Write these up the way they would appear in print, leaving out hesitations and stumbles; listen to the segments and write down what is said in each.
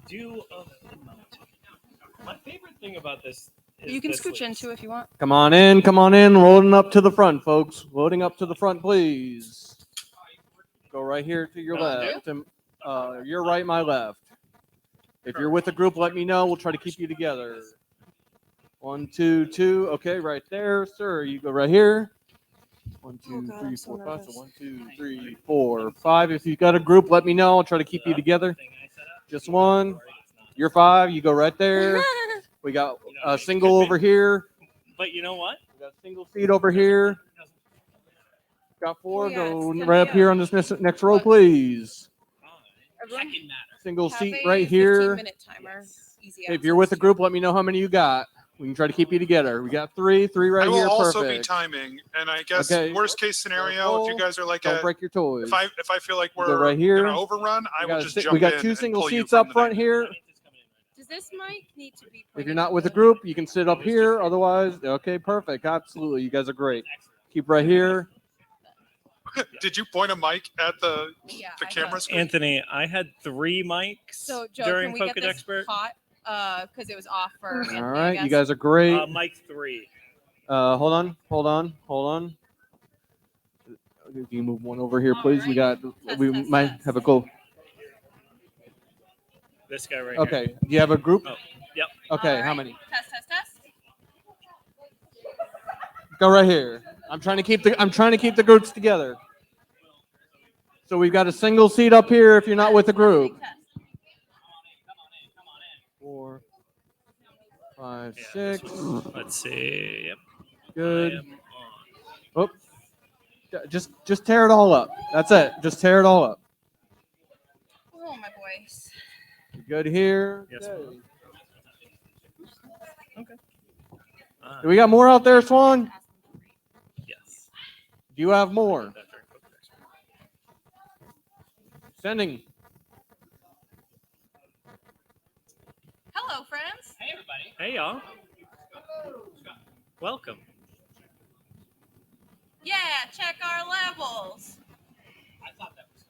Dew of the mountain. My favorite thing about this is you can scooch in too if you want. Come on in, loading up to the front, folks. Loading up to the front, please. Go right here to your left. And, your right, my left. If you're with a group, let me know. We'll try to keep you together. 1, 2, 2. Okay, right there, sir. You go right here. 1, 2, 3, 4, 5. So 1, 2, 3, 4, 5. If you've got a group, let me know. I'll try to keep you together. Just one. You're 5. You go right there. We got a single over here. But you know what? We got a single seat over here. Got 4. Go right up here on this next row, please. Single seat right here. 15-minute timer. Easy If you're with a group, let me know how many you got. We can try to keep you together. We got 3 right here. I will also Perfect. be timing, and I guess worst case scenario, Careful. if you guys are like, Don't break your toys. if I feel like Go we're right here. gonna overrun, I will just jump in. We got 2 single seats up front here. Does this mic need to be? If you're not with a group, you can sit up here. Otherwise, okay, perfect. Absolutely, you guys are great. Keep right here. Did you point a mic at the camera screen? Anthony, I had 3 mics So, Joe, during can we Pocket get this Expert. hot? Because it was off for Anthony, All I right, guess. you guys are great. Mic 3. Hold on. Can you move one over here, please? Right. We might have a goal. This guy right Okay. here. Do you have a group? Oh, yep. Okay. All How right. many? Test. Go right here. I'm trying to keep the groups together. So we've got a single seat up here if you're not with a group. 4, 5, 6. Let's see. Yep. Good. Oh. Just tear it all up. That's it. Just tear it all up. Oh, my voice. Good here. Yes. Okay. Do we got more out there, Swan? Yes. Do you have more? Sending. Hello, friends. Hey, everybody. Hey, y'all. Welcome. Yeah, check our levels. I thought that was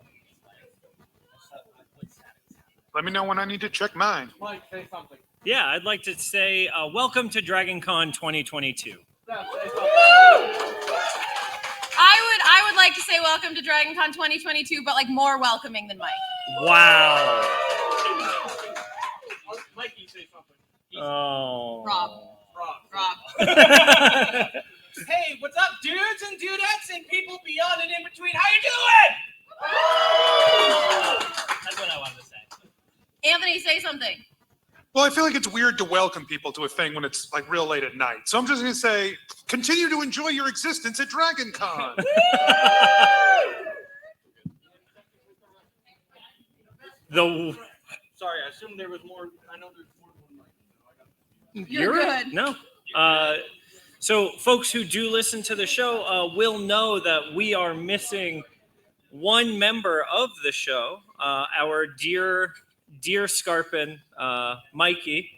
Let me know when I need to check mine. Mike, say something. Yeah, I'd like to say welcome to DragonCon 2022. I would like to say welcome to DragonCon 2022, but like more welcoming than Mike. Wow. Mikey, say something. Oh. Rob. Hey, what's up, dudes and dudettes and people beyond and in between? How you doing? That's what I wanted to say. Anthony, say something. Well, I feel like it's weird to welcome people to a thing when it's like real late at night. So I'm just going to say, continue to enjoy your existence at DragonCon. Sorry, I assumed there was more. I know there's more than one mic. You're good. No. So folks who do listen to the show will know that we are missing one member of the show. Our dear Scarpin, Mikey,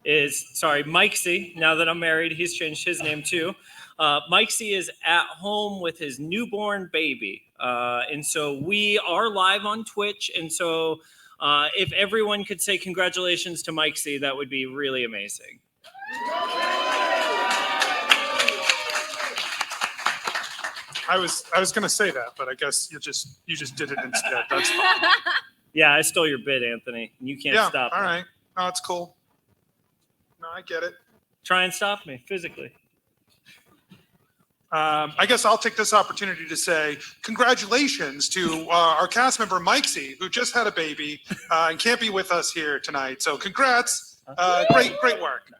Mikesy. Now that I'm married, he's changed his name too. Mikesy is at home with his newborn baby. And so we are live on Twitch. And so if everyone could say congratulations to Mikesy, that would be really amazing. I was going to say that, but I guess you just did it instead. That's fine. Yeah, I stole your bid, Anthony. You can't stop me. All right. No, it's cool. No, I get it. Try and stop me physically. I guess I'll take this opportunity to say congratulations to our cast member, Mikesy, who just had a baby and can't be with us here tonight. So congrats. Great work.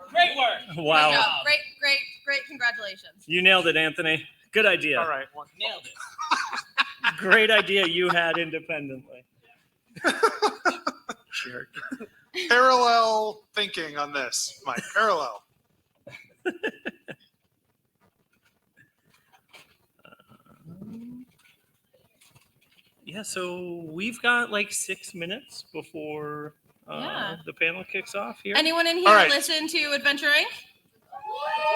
Great work. Wow. Good job. Great. Congratulations. You nailed it, Anthony. Good idea. All right. Nailed it. Great idea you had independently. Jerk. Parallel thinking on this, Mike. Parallel. Yeah, so we've got like 6 minutes before the panel kicks off here. Anyone in here listen to Adventure Inc?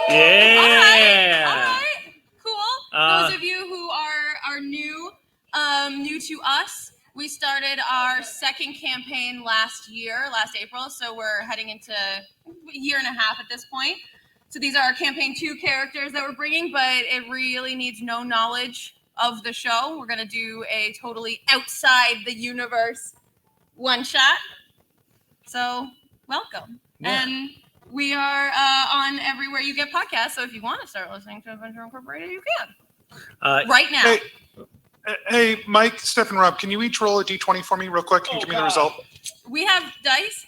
Yeah. All right. Cool. Those of you who are new to us, we we started our second campaign last April. So we're heading into a year and a half at this point. So these are our campaign 2 characters that we're bringing, but it really needs no knowledge of the show. We're going to do a totally outside the universe one shot. So welcome. Yeah. And we are on everywhere you get podcasts. So if you want to start listening to Adventure Incorporated, you can. Right now. Hey, Mike, Steph, and Rob, can you each roll a d20 for me real quick and give me the result? We have dice.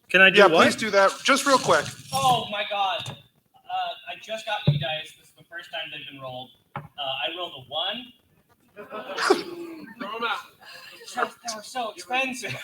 Can I do Yeah, what? please do that. Just real quick. Oh my god. I just got new dice. This is the first time they've been rolled. I rolled a 1. Throw them out. They were so expensive.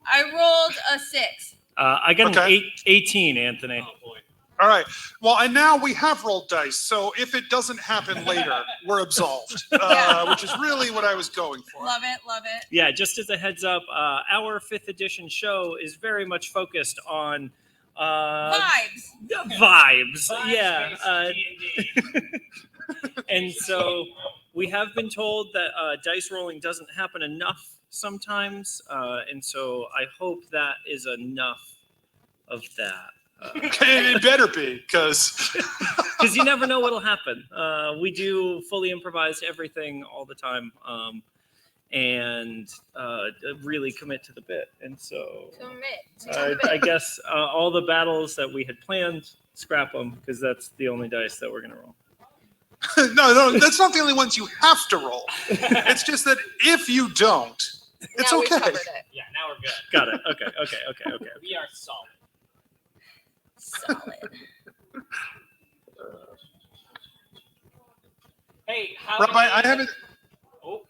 I rolled a 6. I got an 18, Anthony. Oh boy. All right. Well, and now we have rolled dice, so if it doesn't happen later, we're absolved, which is really what I was going for. Love it, love it. Yeah, just as a heads up, our 5th edition show is very much focused on Vibes. Vibes. Yeah. D&D. And so we have been told that dice rolling doesn't happen enough sometimes. And so I hope that is enough of that. It better be, because you never know what'll happen. We do fully improvise everything all the time, and really commit to the bit. And so I guess all the battles that we had planned, scrap them, because that's the only dice that we're going to roll. no, that's not the only ones you have to roll. It's just that if you don't, it's Now okay. we've covered it. Yeah, now we're good. Got it. Okay. We are solid. Solid. Hey, how Rob, many, I haven't. Oh,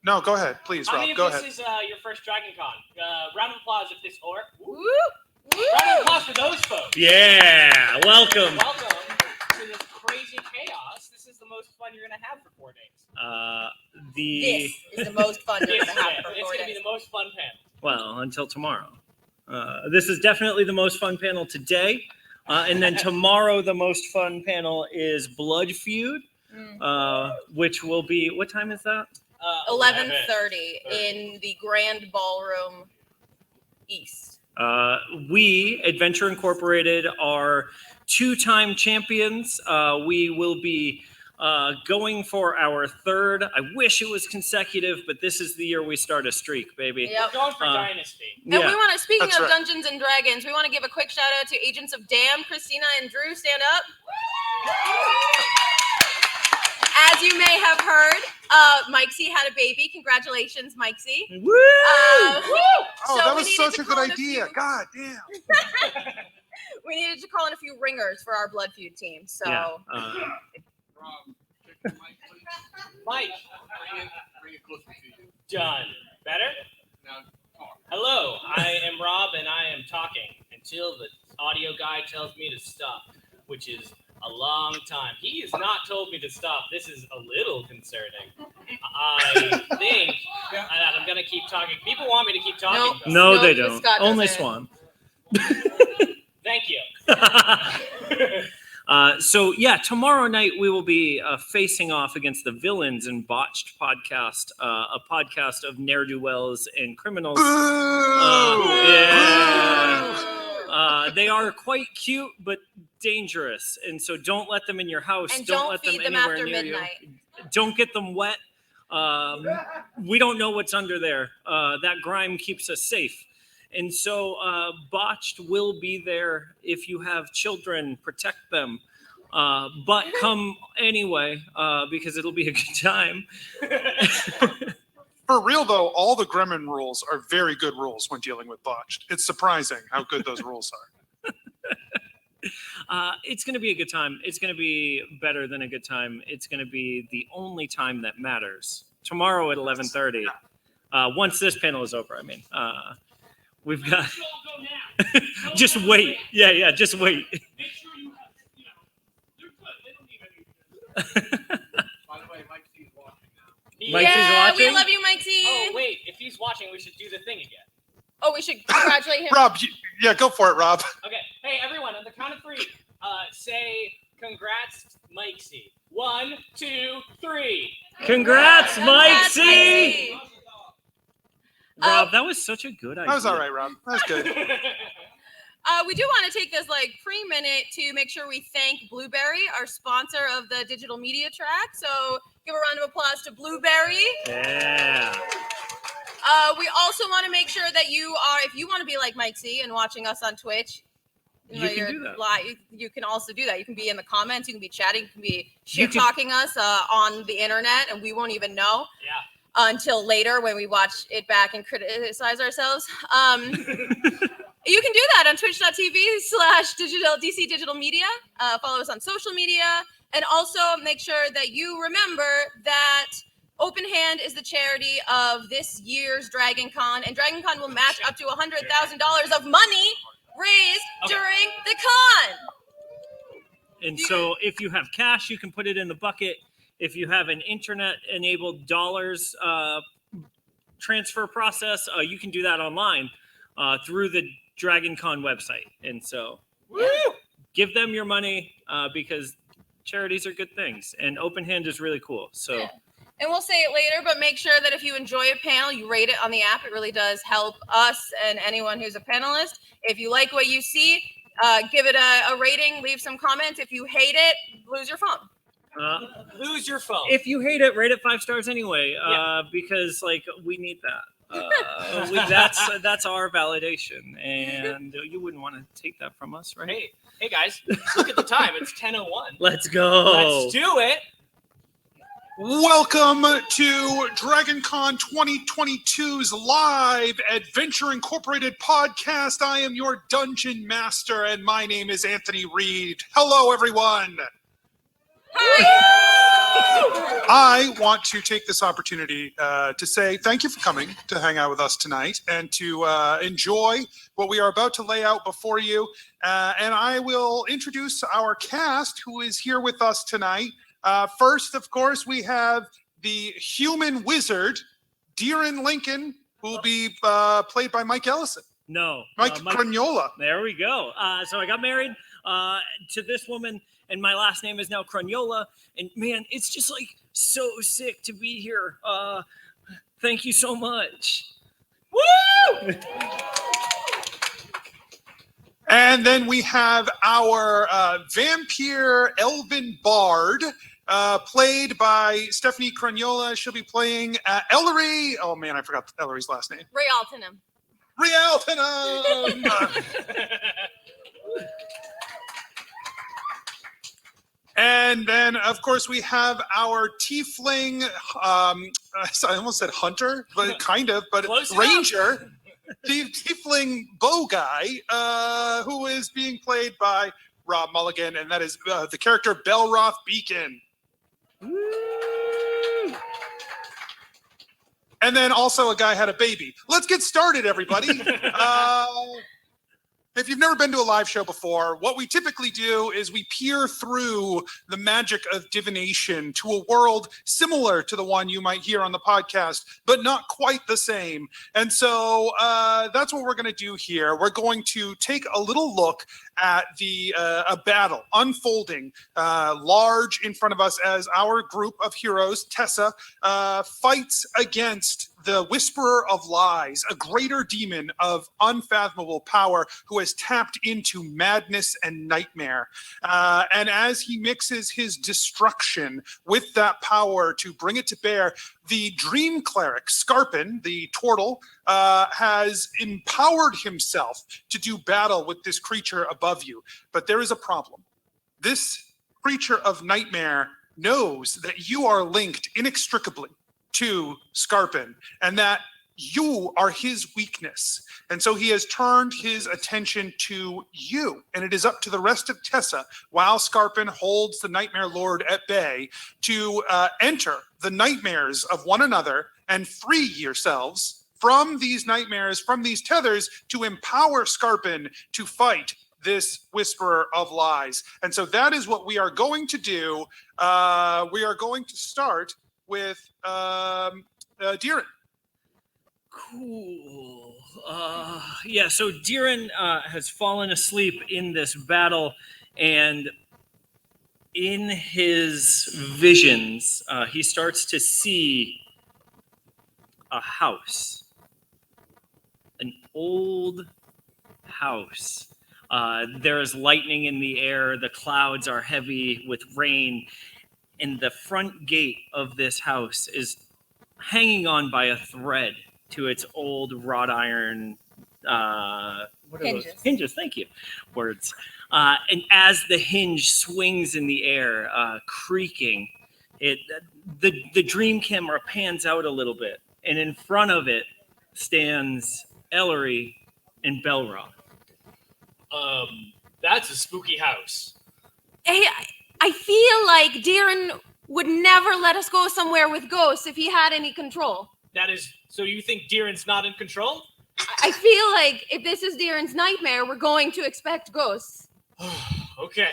No, go ahead, please, how Rob. many of Go this ahead. is your first DragonCon? Round of applause if this or Woo! round of applause for those folks. Yeah. Welcome. Welcome to this crazy chaos. This is the most fun you're gonna have for 4 days. This is the most fun you're going to have for It's 4 gonna be days. the most fun panel. Well, until tomorrow. This is definitely the most fun panel today. And then tomorrow, the most fun panel is Blood Feud, which will be, what time is that? 11:30 in the Grand Ballroom East. We, Adventure Incorporated, are 2-time champions. We will be going for our 3rd. I wish it was consecutive, but this is the year we start a streak, baby. Yep. We're going for Dynasty. And we want to, speaking That's of right. Dungeons and Dragons, we want to give a quick shout out to Agents of Dam, Christina and Drew. Stand up. As you may have heard, Mikesy had a baby. Congratulations, Mikesy. Woo! Oh, so that we was needed such to a good call in idea. few- God damn. We needed to call in a few ringers for our Blood Feud team. So Yeah. Mike, Bring it closer to you. done. Better? Now, talk. Hello, I am Rob and I am talking until the audio guy tells me to stop, which is a long time. He has not told me to stop. This is a little concerning. I think that I'm going to keep talking. People want me to keep talking. though. No, No, they but don't. Scott Only doesn't. Swan. Thank you. So yeah, tomorrow night we will be facing off against the Villains in Botched podcast, a podcast of ne'er-do-wells and criminals. They are quite cute but dangerous, and so don't let them in your house. and don't don't let feed them anywhere after near midnight. you. Don't get them wet. We don't know what's under there. That grime keeps us safe. And so Botched will be there. If you have children, protect them. But come anyway, because it'll be a good time. For real, though, all the Gremlin rules are very good rules when dealing with Botched. It's surprising how good those rules are. It's going to be a good time. It's going to be better than a good time. It's going to be the only time that matters. Tomorrow at 11:30. Once this panel is over, I mean. We've got. Don't go now. Just wait. Yeah. Just wait. Make sure you have, they're good. They don't need anything. By the way, Mike C's watching now. Mike C's Yeah, we watching? love you, Mikesy. Oh, wait. If he's watching, we should do the thing again. Oh, we should congratulate him. Rob, yeah, go for it, Rob. Okay. Hey, everyone, on the count of 3, say congrats, Mikesy. 1, 2, 3. Congrats, Mike Congrats, C. Mikesy. Rob, that was such a good idea. That was all right, Rob. That was good. We do want to take this like pre-minute to make sure we thank Blueberry, our sponsor of the digital media track. So give a round of applause to Blueberry. Yeah. We also want to make sure that you are, if you want to be like Mike C and watching us on Twitch, You can do that. live, you can also do that. You can be in the comments, you can be chatting, you can be You shit can- talking us on the internet, and we won't even know until later when we watch it back and criticize ourselves. You can do that on twitch.tv/digital DC Digital Media. Follow us on social media, and also make sure that you remember that Open Hand is the charity of this year's DragonCon, and DragonCon will match up to $100,000 of money raised during the con. And so if you have cash, you can put it in the bucket. If you have an internet-enabled dollars transfer process, you can do that online through the DragonCon website. And so give them your money because charities are good things. And Open Hand is really cool. So. Yeah. And we'll say it later, but make sure that if you enjoy a panel, you rate it on the app. It really does help us and anyone who's a panelist. If you like what you see, give it a rating, leave some comments. If you hate it, lose your phone. Lose your phone. If you hate it, rate it 5 stars anyway, because like we need that. That's our validation, and you wouldn't want to take that from us, right? Hey guys, look at the time. It's 10:01. Let's go. Let's do it. Welcome to DragonCon 2022's live Adventure Incorporated podcast. I am your dungeon master, and my name is Anthony Reed. Hello, everyone. I want to take this opportunity to say thank you for coming to hang out with us tonight and to enjoy what we are about to lay out before you. And I will introduce our cast who is here with us tonight. First, of course, we have the human wizard, Deeran Lincoln, who will be played by Mike Ellison. No. Mike Cragnola. There we go. So I got married to this woman, and my last name is now Cragnola. And man, it's just like so sick to be here. Thank you so much. Woo! And then we have our vampire elven bard, played by Stephanie Cragnola. She'll be playing Ellery. Oh man, I forgot Ellery's last name. Ray Altenham. Rialtonum. And then, of course, we have our tiefling. I almost said hunter, but kind of, but Close ranger. Tiefling bow guy, who is being played by Rob Mulligan, and that is the character Belroth Beacon. Woo! And then also a guy had a baby. Let's get started, everybody. If you've never been to a live show before, what we typically do is we peer through the magic of divination to a world similar to the one you might hear on the podcast, but not quite the same. And so that's what we're going to do here. We're going to take a little look at a battle unfolding large in front of us as our group of heroes, Tessa, fights against the Whisperer of Lies, a greater demon of unfathomable power who has tapped into madness and nightmare. And as he mixes his destruction with that power to bring it to bear, the dream cleric, Scarpin, the turtle, has empowered himself to do battle with this creature above you. But there is a problem. This creature of nightmare knows that you are linked inextricably to Scarpin, and that you are his weakness. And so he has turned his attention to you, and it is up to the rest of Tessa, while Scarpin holds the Nightmare Lord at bay, to enter the nightmares of one another and free yourselves from these nightmares, from these tethers, to empower Scarpin to fight this Whisperer of Lies. And so that is what we are going to do. We are going to start with Deeran. Cool. Yeah, so Deeran has fallen asleep in this battle, and in his visions, he starts to see a house. old house. There is lightning in the air. The clouds are heavy with rain. And the front gate of this house is hanging on by a thread to its old wrought iron what are those? Hinges. Hinges, thank you. Words. And as the hinge swings in the air, creaking, the dream camera pans out a little bit, and in front of it stands Ellery and Belroth. That's a spooky house. Hey, I feel like Darren would never let us go somewhere with ghosts if he had any control. That is, so you think Deeran's not in control? I feel like if this is Darren's nightmare, we're going to expect ghosts. Okay.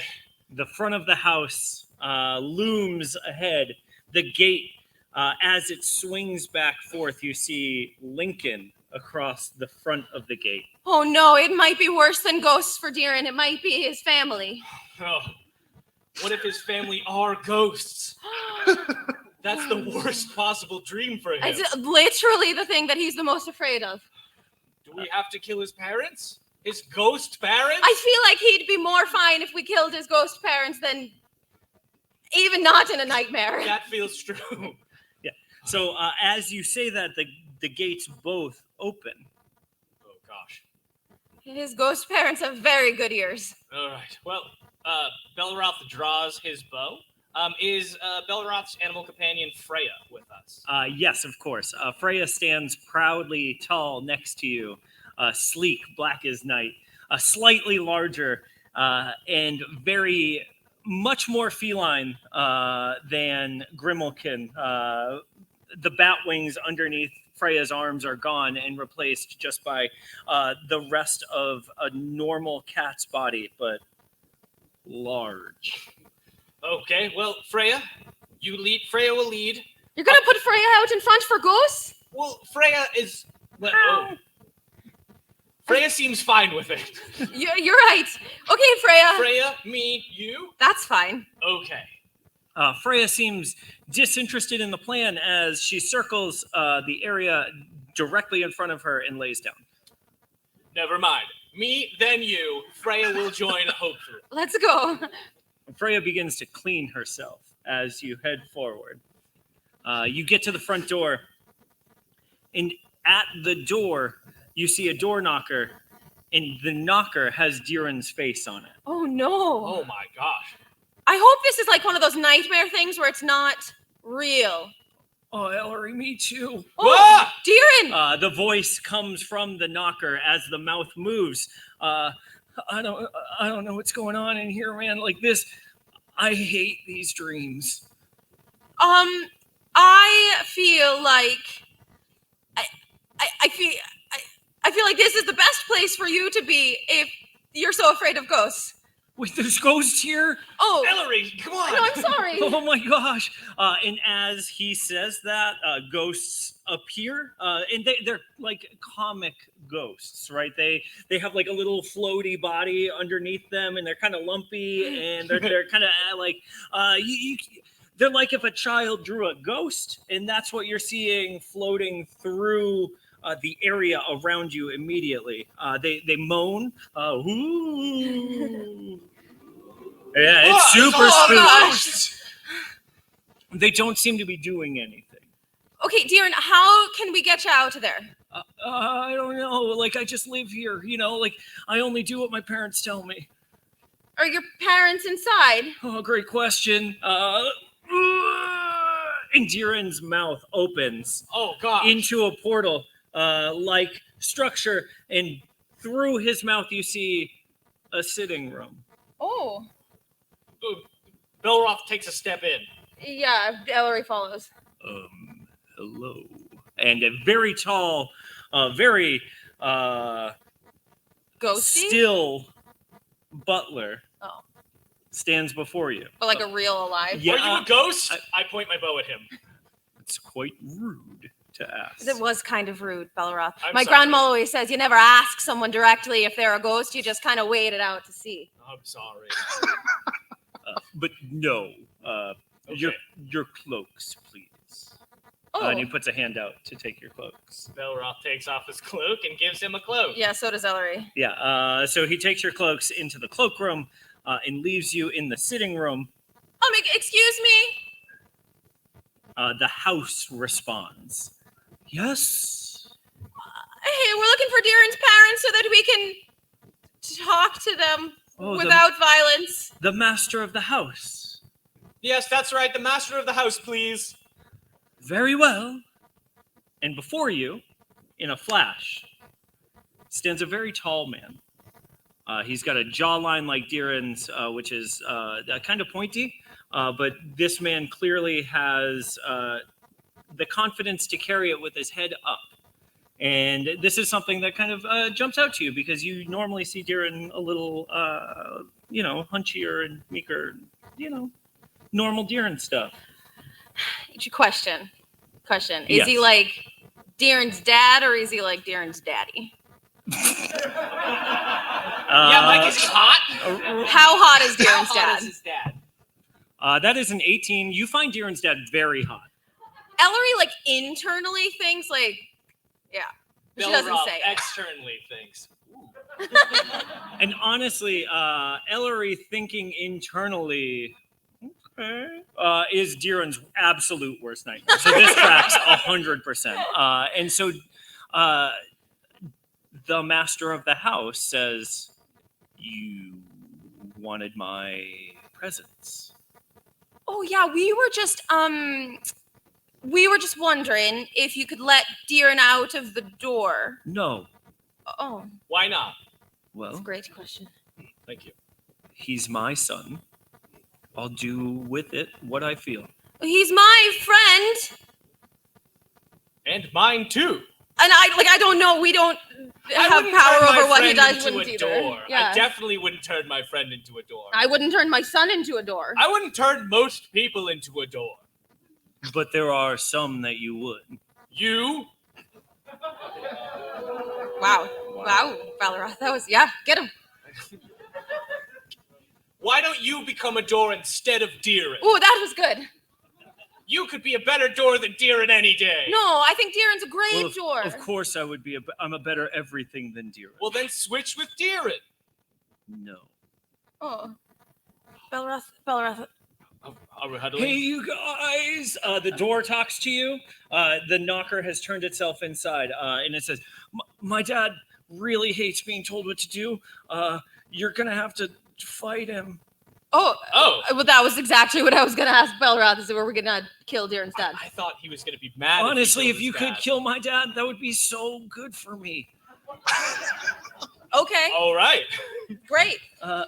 The front of the house looms ahead. The gate, as it swings back forth, you see Lincoln across the front of the gate. Oh no, it might be worse than ghosts for Darren. It might be his family. Oh, what if his family are ghosts? That's the worst possible dream for him. It's literally the thing that he's the most afraid of. Do we have to kill his parents? His ghost parents? I feel like he'd be more fine if we killed his ghost parents than even not in a nightmare. That feels true. So as you say that, the gates both open. Oh, gosh. His ghost parents have very good ears. All right. Well, Belroth draws his bow. Is Belroth's animal companion Freya with us? Yes, of course. Freya stands proudly tall next to you, sleek, black as night, slightly larger, and very much more feline than Grimalkin. The bat wings underneath Freya's arms are gone and replaced just by the rest of a normal cat's body, but large. Okay, well, Freya, you lead. Freya will lead. You're gonna put Freya out in front for ghosts? Well, Freya is... Well, oh. Freya seems fine with it. You're right. Okay, Freya. Freya, me, you? That's fine. Okay. Freya seems disinterested in the plan as she circles the area directly in front of her and lays down. Never mind. Me, then you. Freya will join, hopefully. Let's go. Freya begins to clean herself as you head forward. You get to the front door, and at the door, you see a door knocker, and the knocker has Deeran's face on it. Oh no. Oh my gosh. I hope this is like one of those nightmare things where it's not real. Oh, Ellery, me too. Oh, Ah! Deeran! The voice comes from the knocker as the mouth moves. I don't know what's going on in here, man. Like this, I hate these dreams. I feel like I feel like this is the best place for you to be if you're so afraid of ghosts. Wait, there's ghosts here? Oh, Ellery, come on. no, I'm sorry. Oh my gosh. And as he says that, ghosts appear. And they're like comic ghosts, right? They have like a little floaty body underneath them, and they're kind of lumpy, and they're kind of like they're like if a child drew a ghost, and that's what you're seeing floating through the area around you immediately. They moan. Ooh. Yeah, it's super spooky. Gosh. They don't seem to be doing anything. Okay, Deeran, how can we get you out of there? I don't know. Like, I just live here, you know? Like, I only do what my parents tell me. Are your parents inside? Oh, great question. And Deeran's mouth opens Oh gosh. into a portal like structure, and through his mouth you see a sitting room. Oh. Belroth takes a step in. Yeah, Ellery follows. Hello. And a very tall, very Ghosty? still butler Oh. stands before you. But like a real alive? Yeah, Are you a ghost? I point my bow at him. It's quite rude to ask. It was kind of rude, Belroth. I'm My sorry. grandma always says you never ask someone directly if they're a ghost, you just kind of wait it out to see. I'm sorry. But no. Okay. Your cloaks, please. And he puts a hand out to take your cloaks. Belroth takes off his cloak and gives him a cloak. Yeah, so does Ellery. Yeah. So he takes your cloaks into the cloakroom and leaves you in the sitting room. Excuse me? The house responds. Yes. Hey, we're looking for Deeran's parents so that we can talk to them without violence. The master of the house. Yes, that's right. The master of the house, please. Very well. And before you, in a flash, stands a very tall man. He's got a jawline like Deeran's, which is kind of pointy, but this man clearly has the confidence to carry it with his head up. And this is something that kind of jumps out to you because you normally see Deeran a little, hunchier and meeker, normal Deeran stuff. Question. Is Yes. he like Deeran's dad or is he like Deeran's daddy? Yeah, Mike, is he hot? How hot is How Deeran's hot dad? is his dad? That is an 18. You find Deeran's dad very hot. Ellery like internally thinks like, yeah. She doesn't Belroth say it. externally thinks. And honestly, Ellery thinking internally, okay, is Deeran's absolute worst nightmare. So this tracks 100%. And so the master of the house says, "You wanted my presence." Oh yeah, we were just wondering if you could let Deeran out of the door. No. Oh, Why not? that's a Well, great question. Thank you. he's my son. I'll do with it what I feel. He's my friend, And mine too. and I don't know. We don't have wouldn't power turn my over what he friend does. into Wouldn't a either. door. Yeah. I definitely wouldn't turn my friend into a door. I wouldn't turn my son into a door. I wouldn't turn most people into a door. But there are some that you would. You? Wow, Valoroth, that was get him. Why don't you become a door instead of Deeran? Ooh, that was good. You could be a better door than Deeran any day. No, I think Deeran's a great Well, door. of course I would be. I'm a better everything than Deeran. Well, then switch with Deeran. No. Oh, Valoroth. Are we huddling? Hey, you guys! The door talks to you. The knocker has turned itself inside, and it says, "My dad really hates being told what to do. You're gonna have to fight him." Oh. Well, that was exactly what I was gonna ask Belroth. Is where we're gonna kill Deeran's dad. I thought he was going to be mad. Honestly, if he you killed could his dad. kill my dad, that would be so good for me. Okay, All right. great.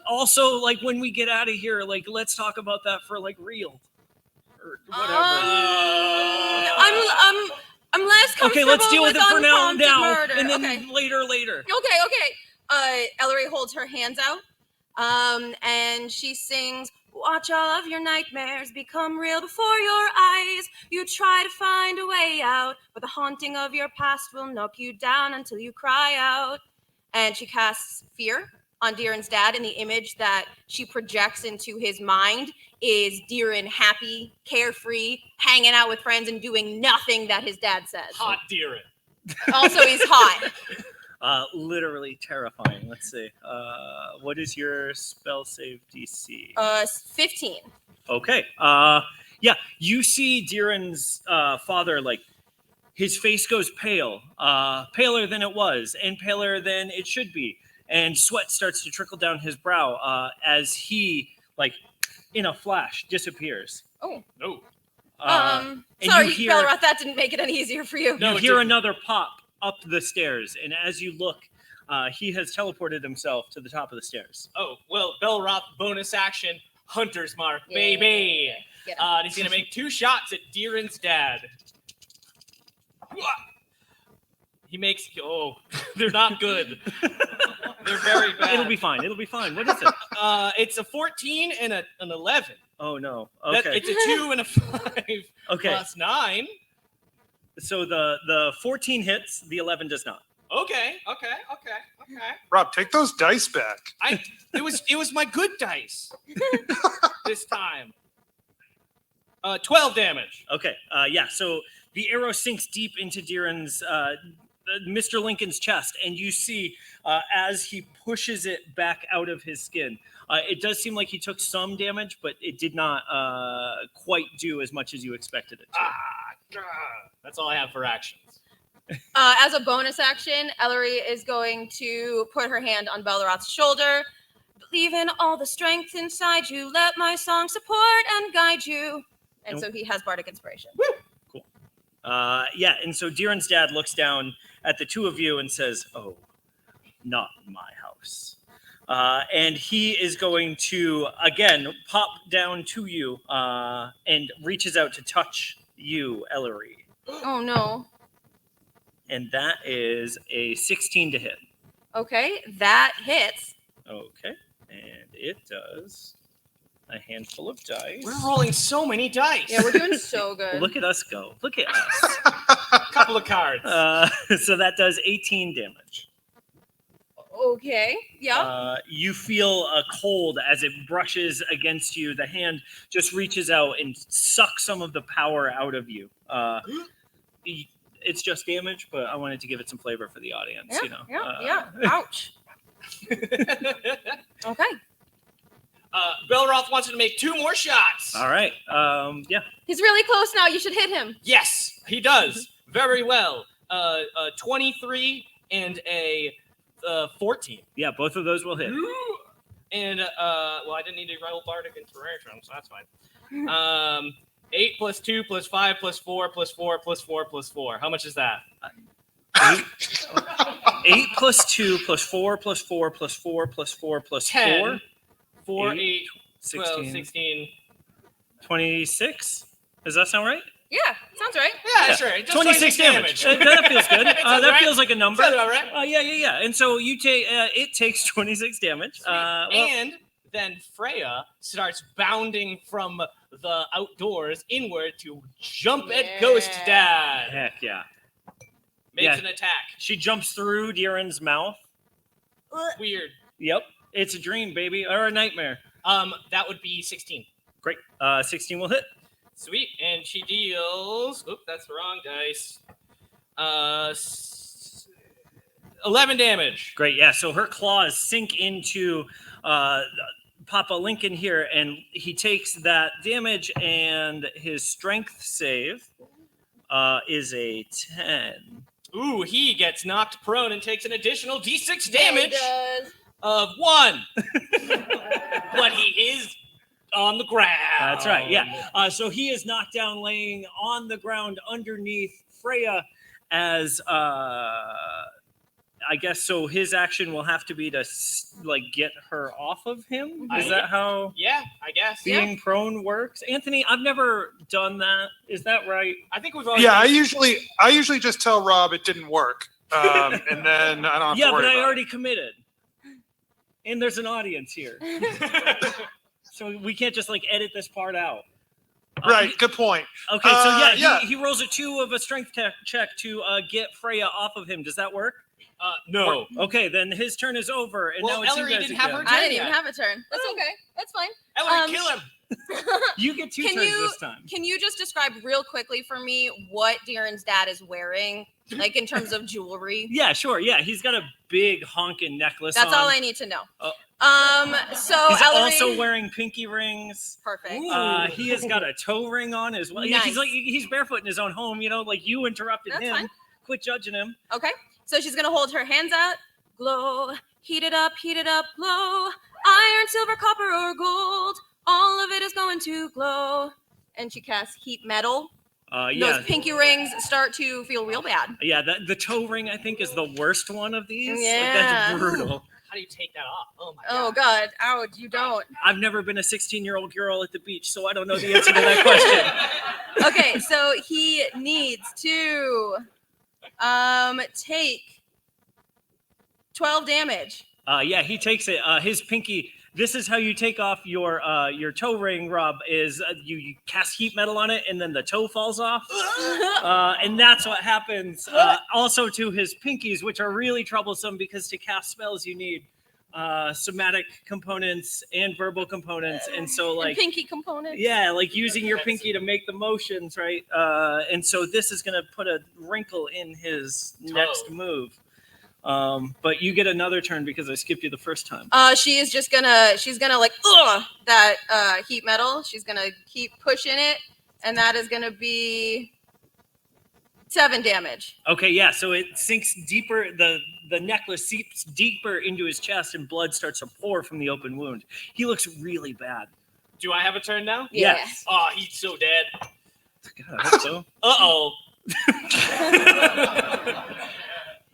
Also, like when we get out of here, like let's talk about that for like real or whatever. I'm less comfortable. Okay, let's deal with it for now, unprompted murder. and then Okay. later. Okay. Ellery holds her hands out, and she sings, "Watch all of your nightmares become real before your eyes. You try to find a way out, but the haunting of your past will knock you down until you cry out." And she casts fear on Deeran's dad, and the image that she projects into his mind is Deeran happy, carefree, hanging out with friends, and doing nothing that his dad says. Hot Deeran. Also, he's hot. Literally terrifying. Let's see. What is your spell save DC? 15. Okay. Yeah, you see Deeran's father, like his face goes pale, paler than it was, and paler than it should be, and sweat starts to trickle down his brow as he, like, in a flash, disappears. Oh. No. And Sorry, you hear- Belroth, that didn't make it any easier for you. No, You it hear didn't. another pop up the stairs, and as you look, he has teleported himself to the top of the stairs. Oh, well, Belroth bonus action, Hunter's Mark, Yeah. baby. Get him. He's going to make 2 shots at Deeran's dad. He makes, they're not good. They're very bad. It'll be fine. What is it? It's a 14 and an 11. Oh no. That- Okay. it's a 2 and a 5 Okay. plus 9. So the 14 hits, the 11 does not. Okay. Rob, take those dice back. It was my good dice this time. 12 damage. Okay. Yeah. So The arrow sinks deep into Deeran's, Mr. Lincoln's chest, and you see as he pushes it back out of his skin. It does seem like he took some damage, but it did not quite do as much as you expected it to. That's all I have for actions. As a bonus action, Ellery is going to put her hand on Belroth's shoulder. Believe in all the strength inside you. Let my song support and guide you. And so he has bardic inspiration. Cool. Yeah, and so Deeran's dad looks down at the two of you and says, "Oh, not my house." And he is going to, again, pop down to you and reaches out to touch you, Ellery. Oh, no. And that is a 16 to hit. Okay, that hits. Okay. And it does a handful of dice. We're rolling so many dice. Yeah, we're doing so good. Look at us go. Look at us. A couple of cards. So that does 18 damage. Okay, yeah. You feel a cold as it brushes against you. The hand just reaches out and sucks some of the power out of you. It's just damage, but I wanted to give it some flavor for the audience. Yeah. Ouch. Okay. Belroth wants you to make 2 more shots. All right. Yeah. He's really close now. You should hit him. Yes, he does. Very well. 23 and a 14. Yeah, both of those will hit. And, well, I didn't need to roll bardic inspiration, so that's fine. 8 plus 2 plus 5 plus 4 plus 4 plus 4 plus 4. How much is that? 8 plus 2 plus 4 plus 4 plus 4 plus 4 plus 10. 4. 4, 8, 8, 12, 16. 16. 26? Does that sound right? Yeah, sounds right. Yeah, sure. It does 26 damage. That feels good. Sounds That right. feels like a number. Sounds about right. Yeah. And so you take it takes 26 damage. And then Freya starts bounding from the outdoors inward to jump at Ghost Dad. Heck yeah. Makes an attack. She jumps through Deeran's mouth. Weird. Yep. It's a dream, baby, or a nightmare. That would be 16. Great. 16 will hit. Sweet. And she deals. Oop, that's the wrong dice. 11 damage. Great. Yeah. So her claws sink into Papa Lincoln here, and he takes that damage, and his strength save is a 10. Ooh, he gets knocked prone and takes an additional d6 Yeah, he damage does. of 1. But he is on the ground. That's right. Yeah. So he is knocked down, laying on the ground underneath Freya, as I guess so. His action will have to be to get her off of him. Is that how Yeah, I guess. being prone works? Anthony, I've never done that. Is that right? I think we've already. Yeah, I usually just tell Rob it didn't work, and then I don't have Yeah, to worry but I about already committed, and there's an audience here, so we can't just edit this part out. it. Right, good point. Okay, so yeah. he rolls a 2 of a strength check to get Freya off of him. Does that work? No. Okay, then his turn is over, and Well, now it's Ellery you guys didn't have again. her I didn't Yeah. even have a turn. That's okay. That's fine. Ellery, kill him. You get 2 Can turns you- this time. Can you just describe real quickly for me what Deeran's dad is wearing, in terms of jewelry? Yeah, sure. Yeah, he's got a big honking necklace. That's on. all I need to know. Oh. So He's Ellery, also wearing pinky rings. perfect. He has got a toe ring on as well. Yeah, Nice. he's barefoot in his own home. You interrupted That's him. fine. Quit judging him. Okay, so she's gonna hold her hands out. Glow, heat it up, glow. Iron, silver, copper, or gold. All of it is going to glow. And she casts heat metal. Yeah, Those pinky rings start to feel real bad. yeah. The toe ring I think is the worst one of these. Yeah. That's brutal. How do you take that off? Oh my Oh god. God, ouch! You don't. I've never been a 16-year-old girl at the beach, so I don't know the answer to that question. Okay, so he needs to take 12 damage. Yeah, he takes it. His pinky. This is how you take off your toe ring, Rob. Is you cast heat metal on it, and then the toe falls off, and that's what happens. Also to his pinkies, which are really troublesome because to cast spells you need somatic components and verbal components, and so And like pinky component. yeah, like using your pinky to make the motions, right? And so this is gonna put a wrinkle in his next move. But you get another turn because I skipped you the first time. She's gonna like that heat metal. She's gonna keep pushing it, and that is gonna be 7 damage. Okay, yeah. So it sinks deeper. The necklace seeps deeper into his chest, and blood starts to pour from the open wound. He looks really bad. Do I have a turn now? Yeah. Yes. Oh, he's so dead. God, I hope so. Uh-oh.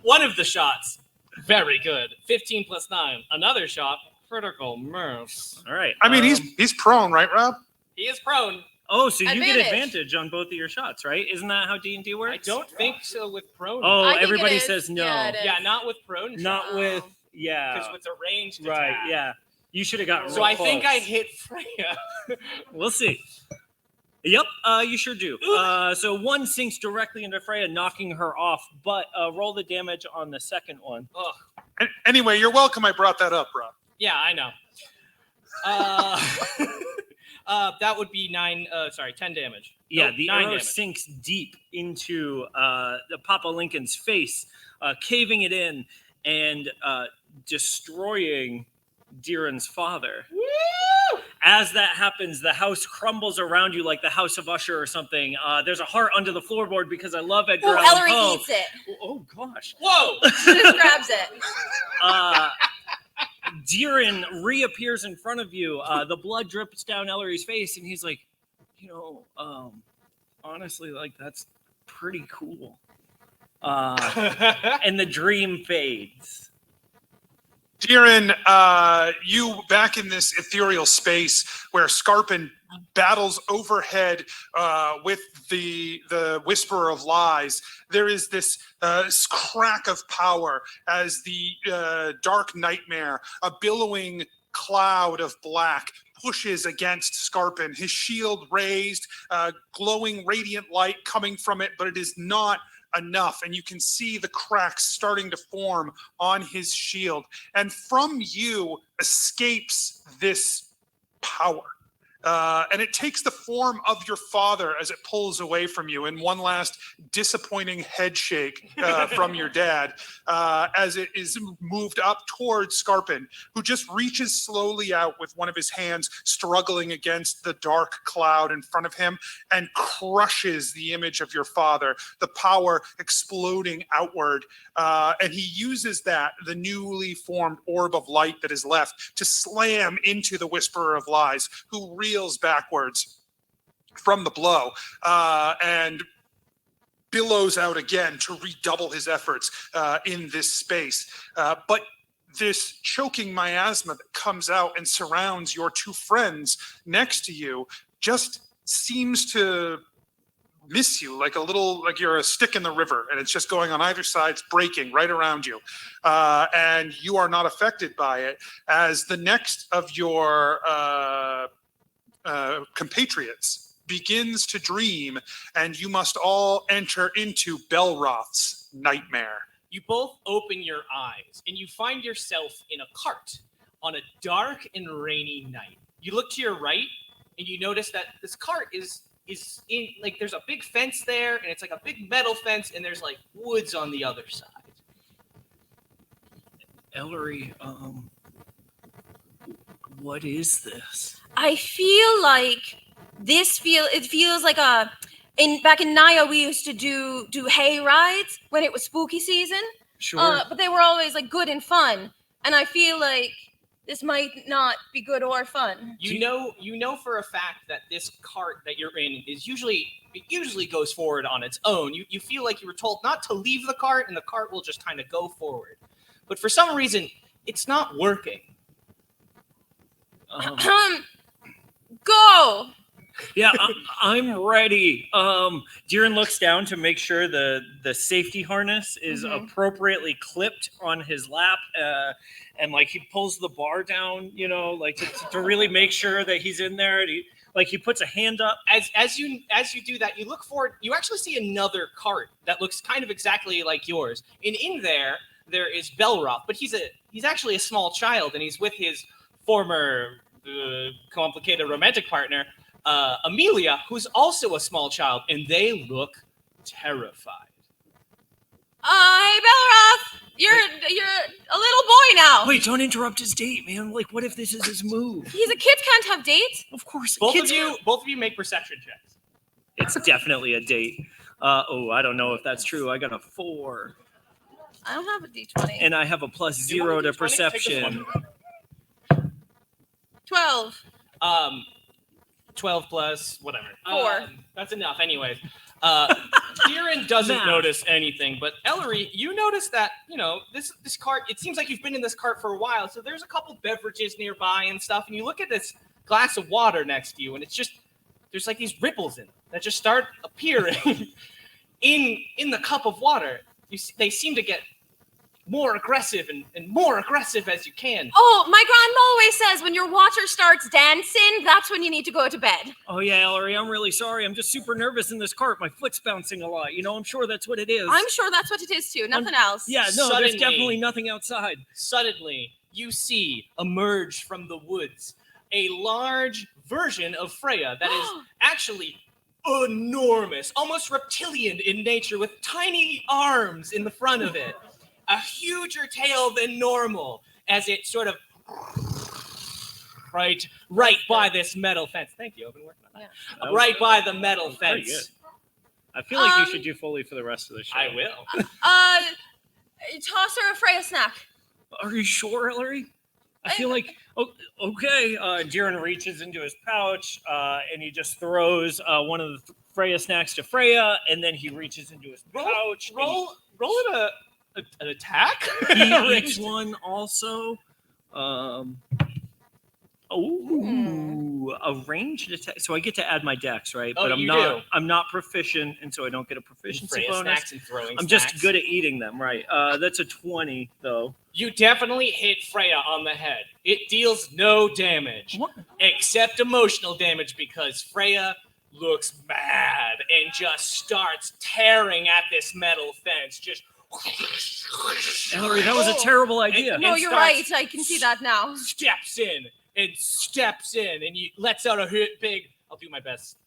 One of the shots, very good. 15 plus 9. Another shot, critical miss. All right. I mean, he's prone, right, Rob? He is prone. Oh, so you get Advantage. advantage on both of your shots, right? Isn't that how D&D I works? don't think so with prone. Oh, I think everybody it is. says no. Yeah, it is. Yeah, not with prone. Not with yeah. Because with the ranged Right. attack. Yeah. You should have got. So real I think close. I hit Freya. We'll see. Yep, you sure do. So one sinks directly into Freya, knocking her off. But roll the damage on the second one. Ugh. Anyway, you're welcome I brought that up, Rob. Yeah, I know. That would be 10 damage. Yeah, Nope, the 9 arrow damage. sinks deep into the Papa Lincoln's face, caving it in and destroying Deeran's father. Woo! As that happens, the house crumbles around you like the House of Usher or something. There's a heart under the floorboard because I love Edgar Ooh, Allan Ellery Poe. eats it. Oh gosh. Whoa! She just grabs it. Deeran reappears in front of you. The blood drips down Ellery's face, and he's like, honestly, like that's pretty cool. And the dream fades. Deeran, you back in this ethereal space where Scarpin battles overhead with the Whisperer of Lies. There is this crack of power as the dark nightmare, a billowing cloud of black, pushes against Scarpin. His shield raised, glowing radiant light coming from it, but it is not enough, and you can see the cracks starting to form on his shield, and from you escapes this power, and it takes the form of your father as it pulls away from you in one last disappointing head shake from your dad as it is moved up towards Scarpin, who just reaches slowly out with one of his hands struggling against the dark cloud in front of him and crushes the image of your father, the power exploding outward. And he uses that, the newly formed orb of light that is left, to slam into the Whisperer of Lies, who reels backwards from the blow and billows out again to redouble his efforts in this space. But this choking miasma that comes out and surrounds your two friends next to you just seems to miss you like you're a stick in the river, and it's just going on either side. It's breaking right around you, and you are not affected by it as the next of your compatriots begins to dream, and you must all enter into Belroth's nightmare. You both open your eyes and you find yourself in a cart on a dark and rainy night. You look to your right and you notice that this cart is in, like, there's a big fence there, and it's like a big metal fence, and there's like woods on the other side. Ellery, what is this? I feel like it feels like back in Naya we used to do hay rides when it was spooky season. Sure. But they were always like good and fun. And I feel like this might not be good or fun. You know for a fact that this cart that you're in usually goes forward on its own. You feel like you were told not to leave the cart, and the cart will just kind of go forward. But for some reason, it's not working. Go. Yeah, I'm ready. Deeran looks down to make sure the safety harness is appropriately clipped on his lap, and like he pulls the bar down, like to really make sure that he's in there. And he puts a hand up. As you do that, you look forward. You actually see another cart that looks kind of exactly like yours, and in there there is Belroth, but he's actually a small child, and he's with his former complicated romantic partner, Amelia, who's also a small child, and they look terrified. Hey, Belroth, you're a little boy now. Wait, don't interrupt his date, man. Like, what if this is his move? He's a kid, can't have dates. Of course, Both kids of you make perception checks. It's definitely a date. I don't know if that's true. I got a 4, I don't have a D20. and I have a +0 to perception. 12. 12 plus whatever. 4. That's enough, anyways. Kieran doesn't Math. notice anything, but Ellery, you notice that this cart. It seems like you've been in this cart for a while. So there's a couple beverages nearby and stuff, and you look at this glass of water next to you, and it's just there's like these ripples in it that just start appearing in the cup of water. They seem to get more aggressive and more aggressive as you can. Oh, my grandma always says when your water starts dancing, that's when you need to go to bed. Oh yeah, Ellery, I'm really sorry. I'm just super nervous in this cart. My foot's bouncing a lot. I'm sure that's what it is. I'm sure that's what it is too. Nothing else. Yeah, no, Suddenly- there's definitely nothing outside. Suddenly, you see emerge from the woods a large version of Freya that is actually enormous, almost reptilian in nature, with tiny arms in the front of it. A huger tail than normal, as it sort of right by this metal fence. Thank you. I've been working on that. Yeah. Right by the metal Pretty fence. I feel like you should do Foley for the rest of the show. I will. Toss her a Freya snack. Are you sure, Ellery? I feel like, okay. Jiren reaches into his pouch and he just throws one of the Freya snacks to Freya, and then he reaches into his pouch. Roll it an attack. He eats one also. A ranged attack. So I get to add my dex, right? Oh, But you do. I'm not proficient, and so I don't get a proficiency Freya bonus. snacks and throwing I'm snacks. just good at eating them, right? That's a 20 though. You definitely hit Freya on the head. It deals no damage, What? except emotional damage, because Freya looks mad and just starts tearing at this metal fence. Just Ellery, that was a terrible idea. No, you're starts- right. I can see that now. steps in, and he lets out a big. I'll do my best.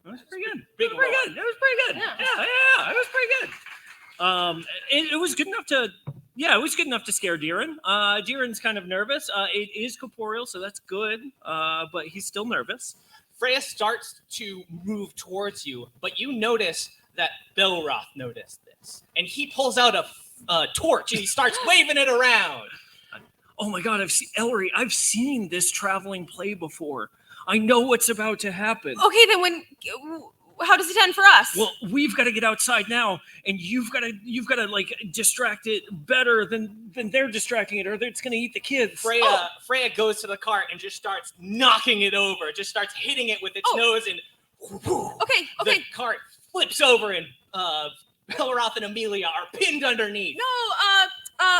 That was pretty good. Big That was pretty roar. good. That was pretty good. Yeah. Yeah, it was pretty good. It was good enough to. Yeah, it was good enough to scare Jiren. Jiren's kind of nervous. It is corporeal, so that's good. But he's still nervous. Freya starts to move towards you, but you notice that Belroth noticed this, and he pulls out a torch and he starts waving it around. Oh my God, Ellery, I've seen this traveling play before. I know what's about to happen. Okay, then how does it end for us? Well, we've got to get outside now, and you've got to like distract it better than they're distracting it, or it's going to eat the kids. Freya goes to the cart and just starts knocking it over, just starts hitting it with its nose, and Okay. the cart flips over, and Belroth and Amelia are pinned underneath. No,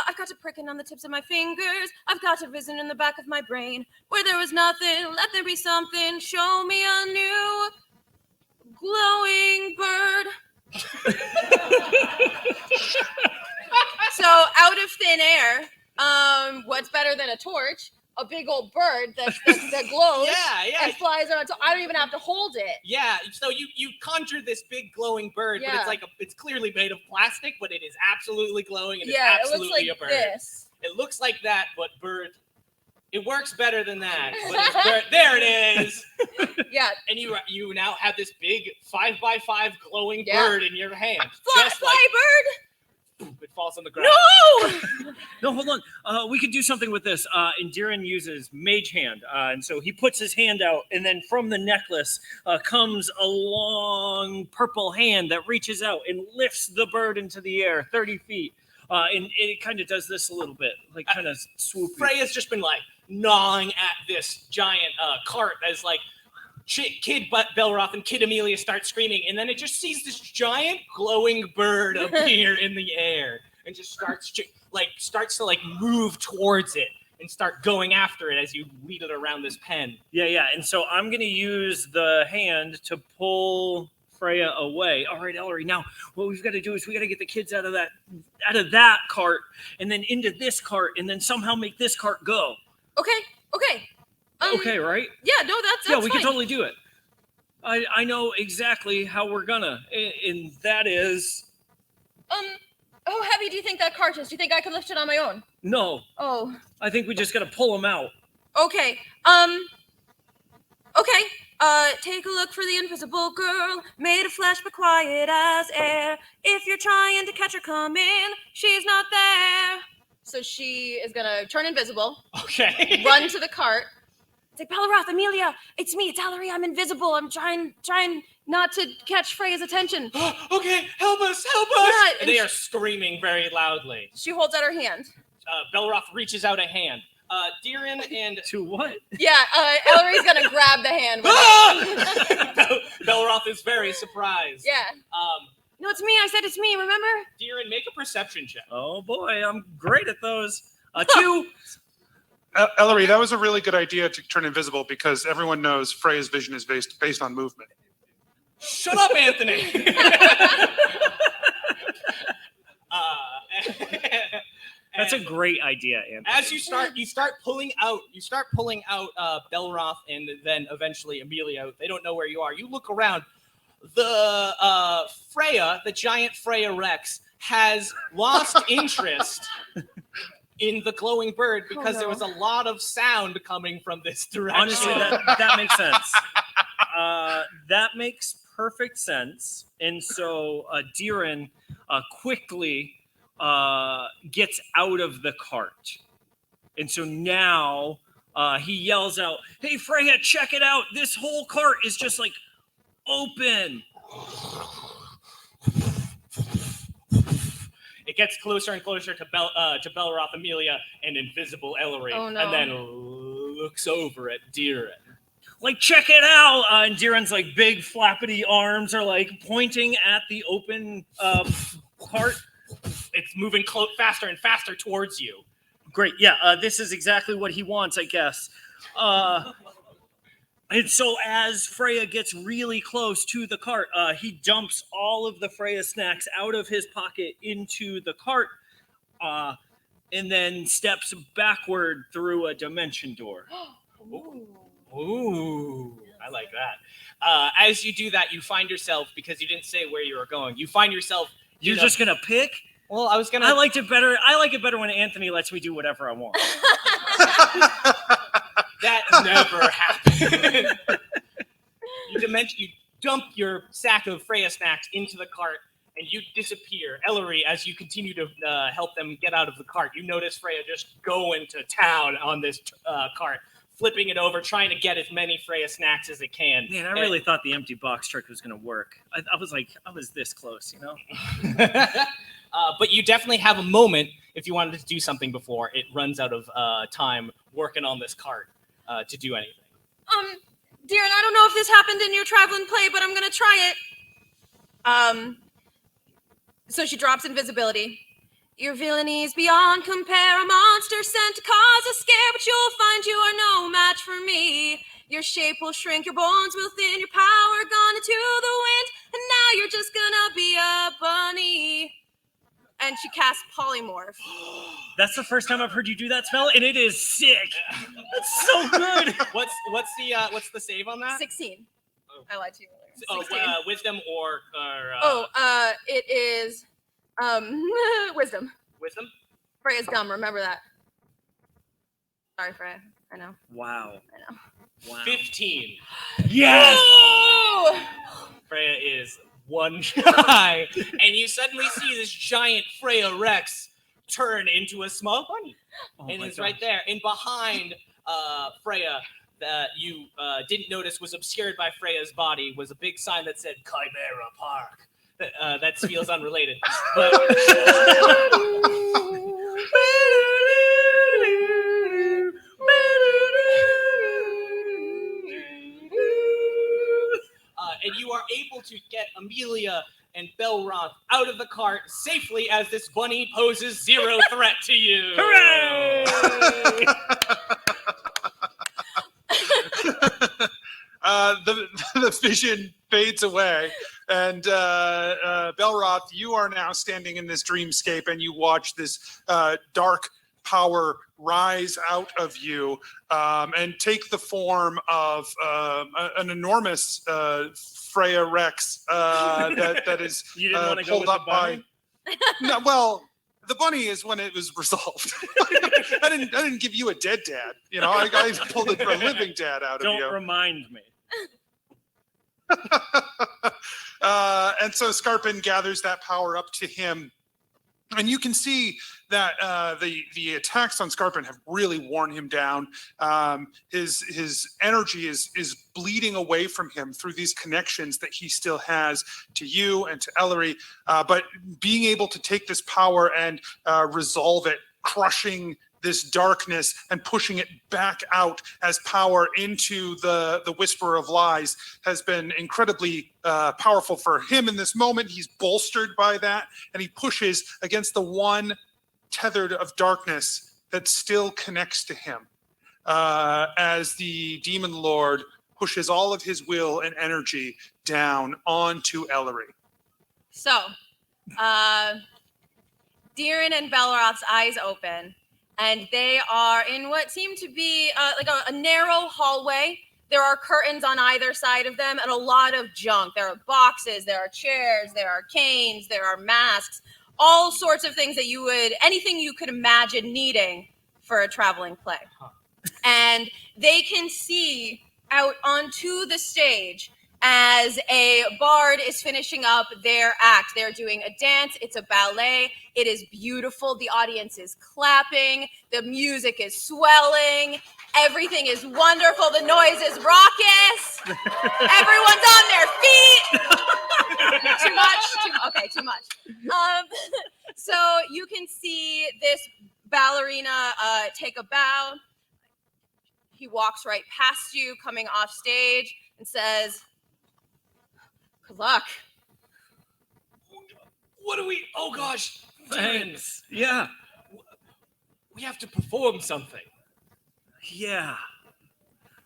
I've got a pricking on the tips of my fingers. I've got a vision in the back of my brain. Where there was nothing, let there be something. Show me a new glowing bird. So out of thin air, what's better than a torch? A big old bird that glows Yeah. and flies around. So I don't even have to hold it. Yeah, so you conjure this big glowing bird, but Yeah. it's clearly made of plastic, but it is absolutely glowing, and Yeah, it's it absolutely looks like a bird. this. It looks like that, but bird. It works better than that. But it's bird. There it is. Yeah. And you now have this big 5x5 glowing Yeah. bird in your hand. Fly bird. It falls on the ground. No! No, hold on. We could do something with this. And Jiren uses Mage Hand. And so he puts his hand out, and then from the necklace comes a long purple hand that reaches out and lifts the bird into the air 30 feet. And it kind of does this a little bit, like kind of swooping. Freya's just been like gnawing at this giant cart as like Kid Belroth and Kid Amelia start screaming, and then it just sees this giant glowing bird appear in the air and just starts to move towards it and start going after it as you lead it around this pen. Yeah. And so I'm going to use the hand to pull Freya away. All right, Ellery. Now, what we've got to do is we got to get the kids out of that cart, and then into this cart, and then somehow make this cart go. Okay. Okay, right? Yeah, no, that's Yeah, we fine. can totally do it. I know exactly how we're gonna, and that is How heavy do you think that cart is? Do you think I could lift it on my own? no. Oh, I think we just got to pull them out. okay. Okay. Take a look for the invisible girl, made of flesh but quiet as air. If you're trying to catch her coming, she's not there. So she is gonna turn invisible, Okay. run to the cart. It's like, Belleroth, Amelia, it's me, it's Ellery, I'm invisible. I'm trying not to catch Freya's attention. Okay, help us! Yeah, And they are screaming very loudly. She holds out her hand. Belroth reaches out a hand. Deerin and To what? Yeah, Ellery's gonna grab the hand. With it. Belroth is very surprised. Yeah. No, it's me. I said it's me. Remember? Deerin, make a perception check. Oh boy, I'm great at those. 2. Ellery, that was a really good idea to turn invisible because everyone knows Freya's vision is based on movement. Shut up, Anthony. That's a great idea, Anthony. As you start pulling out Belroth and then eventually Amelia. They don't know where you are. You look around. The Freya, the giant Freya Rex, has lost interest in the glowing bird because there was a lot of sound coming from this direction. Honestly, that makes sense. That makes perfect sense. And so Deerin quickly gets out of the cart. And so now he yells out, "Hey, Freya, check it out. This whole cart is just like open." It gets closer and closer to Belroth, Amelia, and invisible Ellery, Oh, no. and then looks over at Deerin. Like, check it out. And Deerin's like big flappity arms are like pointing at the open cart. It's moving faster and faster towards you. Great. Yeah, this is exactly what he wants, I guess. And so as Freya gets really close to the cart, he dumps all of the Freya snacks out of his pocket into the cart and then steps backward through a dimension door. Ooh, I like that. As you do that, you find yourself, because you didn't say where you were going, you find yourself... You're just going to pick? Well, I was going to... I like it better when Anthony lets me do whatever I want. That never happened. You dump your sack of Freya snacks into the cart, and you disappear. Ellery, as you continue to help them get out of the cart, you notice Freya just going to town on this cart, flipping it over, trying to get as many Freya snacks as it can. Man, I really thought the empty box trick was going to work. I was this close, you know? But you definitely have a moment if you wanted to do something before it runs out of time working on this cart to do anything. Deerin, I don't know if this happened in your traveling play, but I'm gonna try it. So she drops invisibility. Your villainy is beyond compare. A monster sent to cause a scare, but you'll find you are no match for me. Your shape will shrink, your bones will thin, your power gone into the wind, and now you're just gonna be a bunny. And she casts polymorph. That's the first time I've heard you do that spell, and it is sick. That's so good. What's the save on that? 16. I lied to you earlier. Oh, 16. wisdom or It is wisdom. Wisdom? Freya's dumb, remember that. Sorry, Freya. I know. Wow. I know. Wow. 15. Yes. Oh! Freya is one shy, and you suddenly see this giant Freya Rex turn into a small bunny, and it's right there. And behind Freya, that you didn't notice was obscured by Freya's body, was a big sign that said Chimera Park. That feels unrelated, but. And you are able to get Amelia and Belroth out of the cart safely as this bunny poses zero threat to you. Hooray! The vision fades away. And Belroth, you are now standing in this dreamscape, and you watch this dark power rise out of you and take the form of an enormous Freya Rex that is You didn't want to go pulled with the up by. bunny? No, well, the bunny is when it was resolved. I didn't give you a dead dad. You know, I pulled a living dad out of you. Don't remind me. And so Scarpin gathers that power up to him. And you can see that the attacks on Scarpin have really worn him down. His energy is bleeding away from him through these connections that he still has to you and to Ellery. But being able to take this power and resolve it, crushing this darkness and pushing it back out as power into the Whisperer of Lies has been incredibly powerful for him in this moment. He's bolstered by that, and he pushes against the one tethered of darkness that still connects to him as the Demon Lord pushes all of his will and energy down onto Ellery. So, Deerin and Belroth's eyes open, and they are in what seem to be like a narrow hallway. There are curtains on either side of them and a lot of junk. There are boxes, there are chairs, there are canes, there are masks, all sorts of things that anything you could imagine needing for a traveling play. And they can see out onto the stage as a bard is finishing up their act. They're doing a dance. It's a ballet. It is beautiful. The audience is clapping. The music is swelling. Everything is wonderful. The noise is raucous. Everyone's on their feet. Too much? Too much. So you can see this ballerina take a bow. He walks right past you, coming off stage, and says, "Good luck." What do we? Oh gosh, Thanks. Yeah. we have to perform something. Yeah.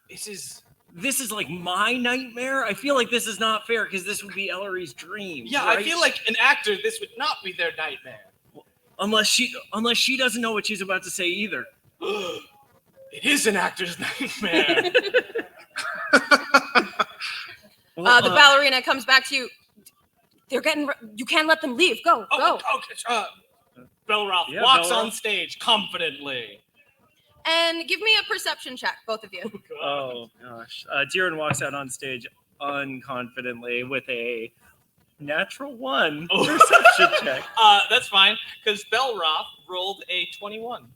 This is like my nightmare. I feel like this is not fair because this would be Ellery's dream. yeah. right? I feel like an actor. This would not be their nightmare. unless she doesn't know what she's about to say either. It is an actor's nightmare. The ballerina comes back to you. You can't let them leave. Go. Okay. Belroth Yeah, walks Belroth. on stage confidently. And give me a perception check, both of you. Oh gosh. Jiren walks out on stage unconfidently with a natural 1 perception check. That's fine because Belroth rolled a 21.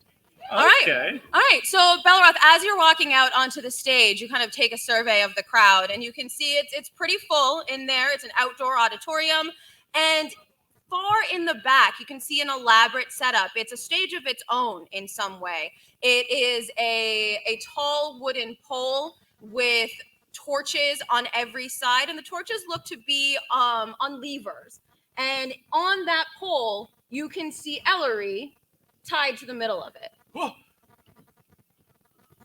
All right. Okay. All right, so Belroth, as you're walking out onto the stage, you kind of take a survey of the crowd, and you can see it's pretty full in there. It's an outdoor auditorium, and far in the back, you can see an elaborate setup. It's a stage of its own in some way. It is a tall wooden pole with torches on every side, and the torches look to be on levers. And on that pole, you can see Ellery tied to the middle of it. Whoa.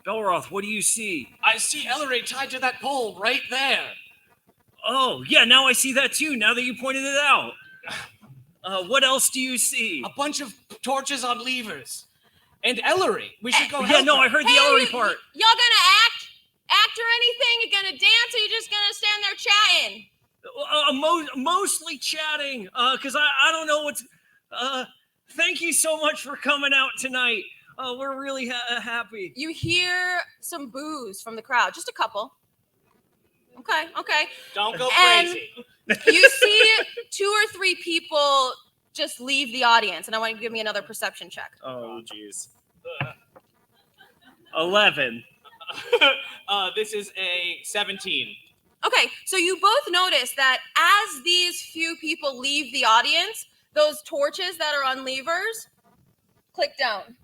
Belroth, what do you see? I see Ellery tied to that pole right there. Oh, yeah, now I see that too, now that you pointed it out. What else do you see? A bunch of torches on levers. And Ellery. We should go Yeah, help no, her. I heard the Ellery part. Y'all gonna act or anything? You gonna dance, or you just gonna stand there chatting? Mostly chatting, because I don't know what's... Thank you so much for coming out tonight. We're really happy. You hear some boos from the crowd, just a couple. Okay. Don't go And- crazy. You see 2 or 3 people just leave the audience, and I want you to give me another perception check. Oh, jeez. 11. This is a 17. Okay, so you both notice that as these few people leave the audience, those torches that are on levers click down.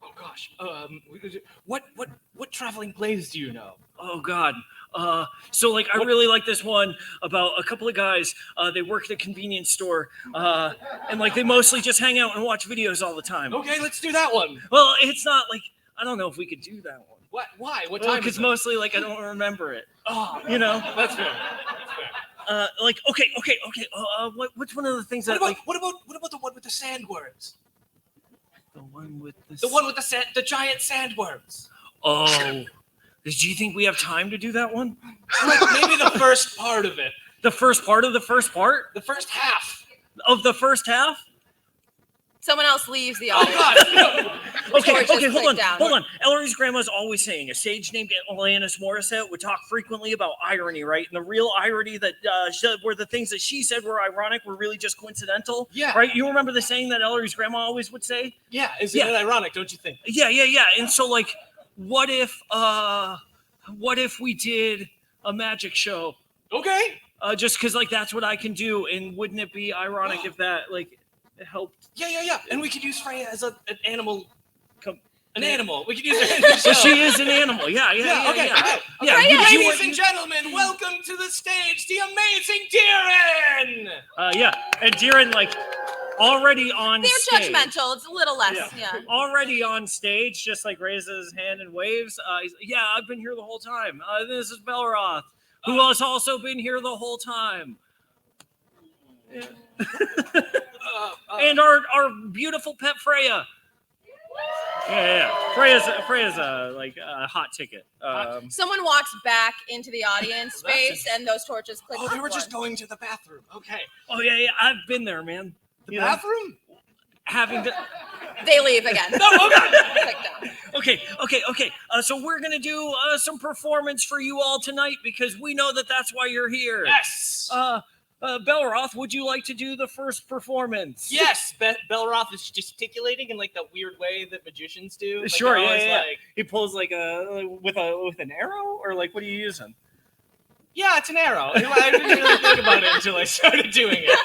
Oh gosh. What traveling plays do you know? Oh, God. So, like, I really like this one about a couple of guys. They work at a convenience store, and, like, they mostly just hang out and watch videos all the time. Okay, let's do that one. Well, it's not, like, I don't know if we could do that one. What? Why? What time? Because is it? mostly, like, I don't remember it. Oh, You know? that's fair. That's fair. Okay. What's one of the things that What about the one with the sandworms? the one with The one with the giant sandworms. Oh, do you think we have time to do that one? Like maybe the first part of it. The first part of the first part The first half. of the first half? Someone else leaves the Oh audience. God! No. Torches click down. Hold on. Ellery's grandma's always saying a sage named Alanis Morissette would talk frequently about irony, right? And the real irony that were the things that she said were ironic were really just coincidental, Yeah. right? You remember the saying that Ellery's grandma always would say? Yeah. Isn't it ironic? Don't you think? Yeah. And so, like, what if we did a magic show? Okay. Just because, like, that's what I can do, and wouldn't it be ironic if that, like, helped? Yeah. And we could use Freya as an animal. An Yeah. animal. We could use her in the show. So she is an animal. Yeah. Okay. Yeah. Freya, would you Ladies want- and gentlemen, welcome to the stage, the amazing Darren. And Darren, like, already on They're stage. judgmental. It's a little less. Yeah. Already on stage, just like raises his hand and waves. I've been here the whole time. This is Belroth, who has also been here the whole time. Yeah. And our beautiful pet Freya. Yeah. Freya's a hot ticket. Someone walks back into the audience That's space, and those torches click. Oh, they were upward. just going to the bathroom. Okay. Oh yeah. I've been there, man. The You know, bathroom? having to. They leave again. No, okay. Click down. Okay. So we're gonna do some performance for you all tonight because we know that that's why you're here. Yes. Belroth, would you like to do the first performance? Yes. Belroth is gesticulating in like that weird way that magicians do. Like, Sure, they're always yeah. like- He pulls like with an arrow, or like, what are you using? Yeah, it's an arrow. I didn't really think about it until I started doing it.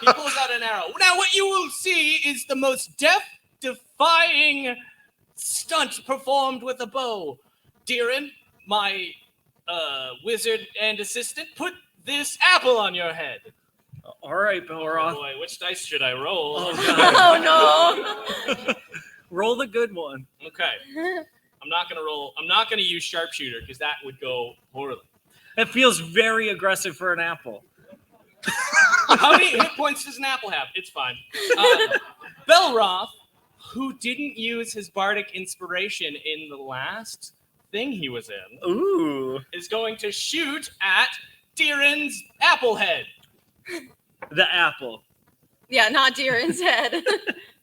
He pulls out an arrow. Now, what you will see is the most death-defying stunt performed with a bow. Darren, my wizard and assistant, put this apple on your head. All right, Oh Belroth. boy, which dice should I roll? Oh, God. Oh no. Roll the good one. Okay. I'm not gonna use sharpshooter because that would go poorly. It feels very aggressive for an apple. How many hit points does an apple have? It's fine. Belroth, who didn't use his bardic inspiration in the last thing he was in, Ooh, is going to shoot at Darren's apple head. the apple. Yeah, not Darren's head.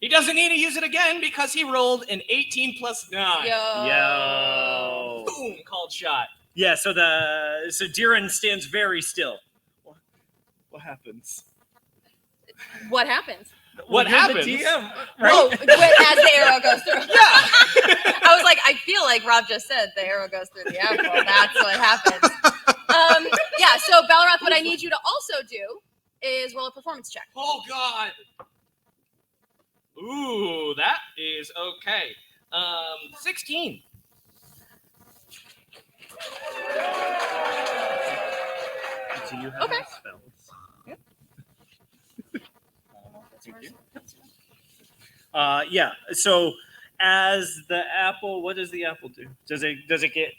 He doesn't need to use it again because he rolled an 18 plus 9. Yo. Boom, called shot. Yeah. So Darren stands very still. What happens? What happens? What You're happens? The DM, Oh, right? as the arrow goes through. Yeah. I was like, I feel like Rob just said the arrow goes through the apple. That's what happens. Yeah, so Belroth, what I need you to also do is roll a performance check. Oh, God. Ooh, that is okay. 16. Do you have Okay. spells? Yep. Thank you. Yeah. So as the apple, what does the apple do? Does it get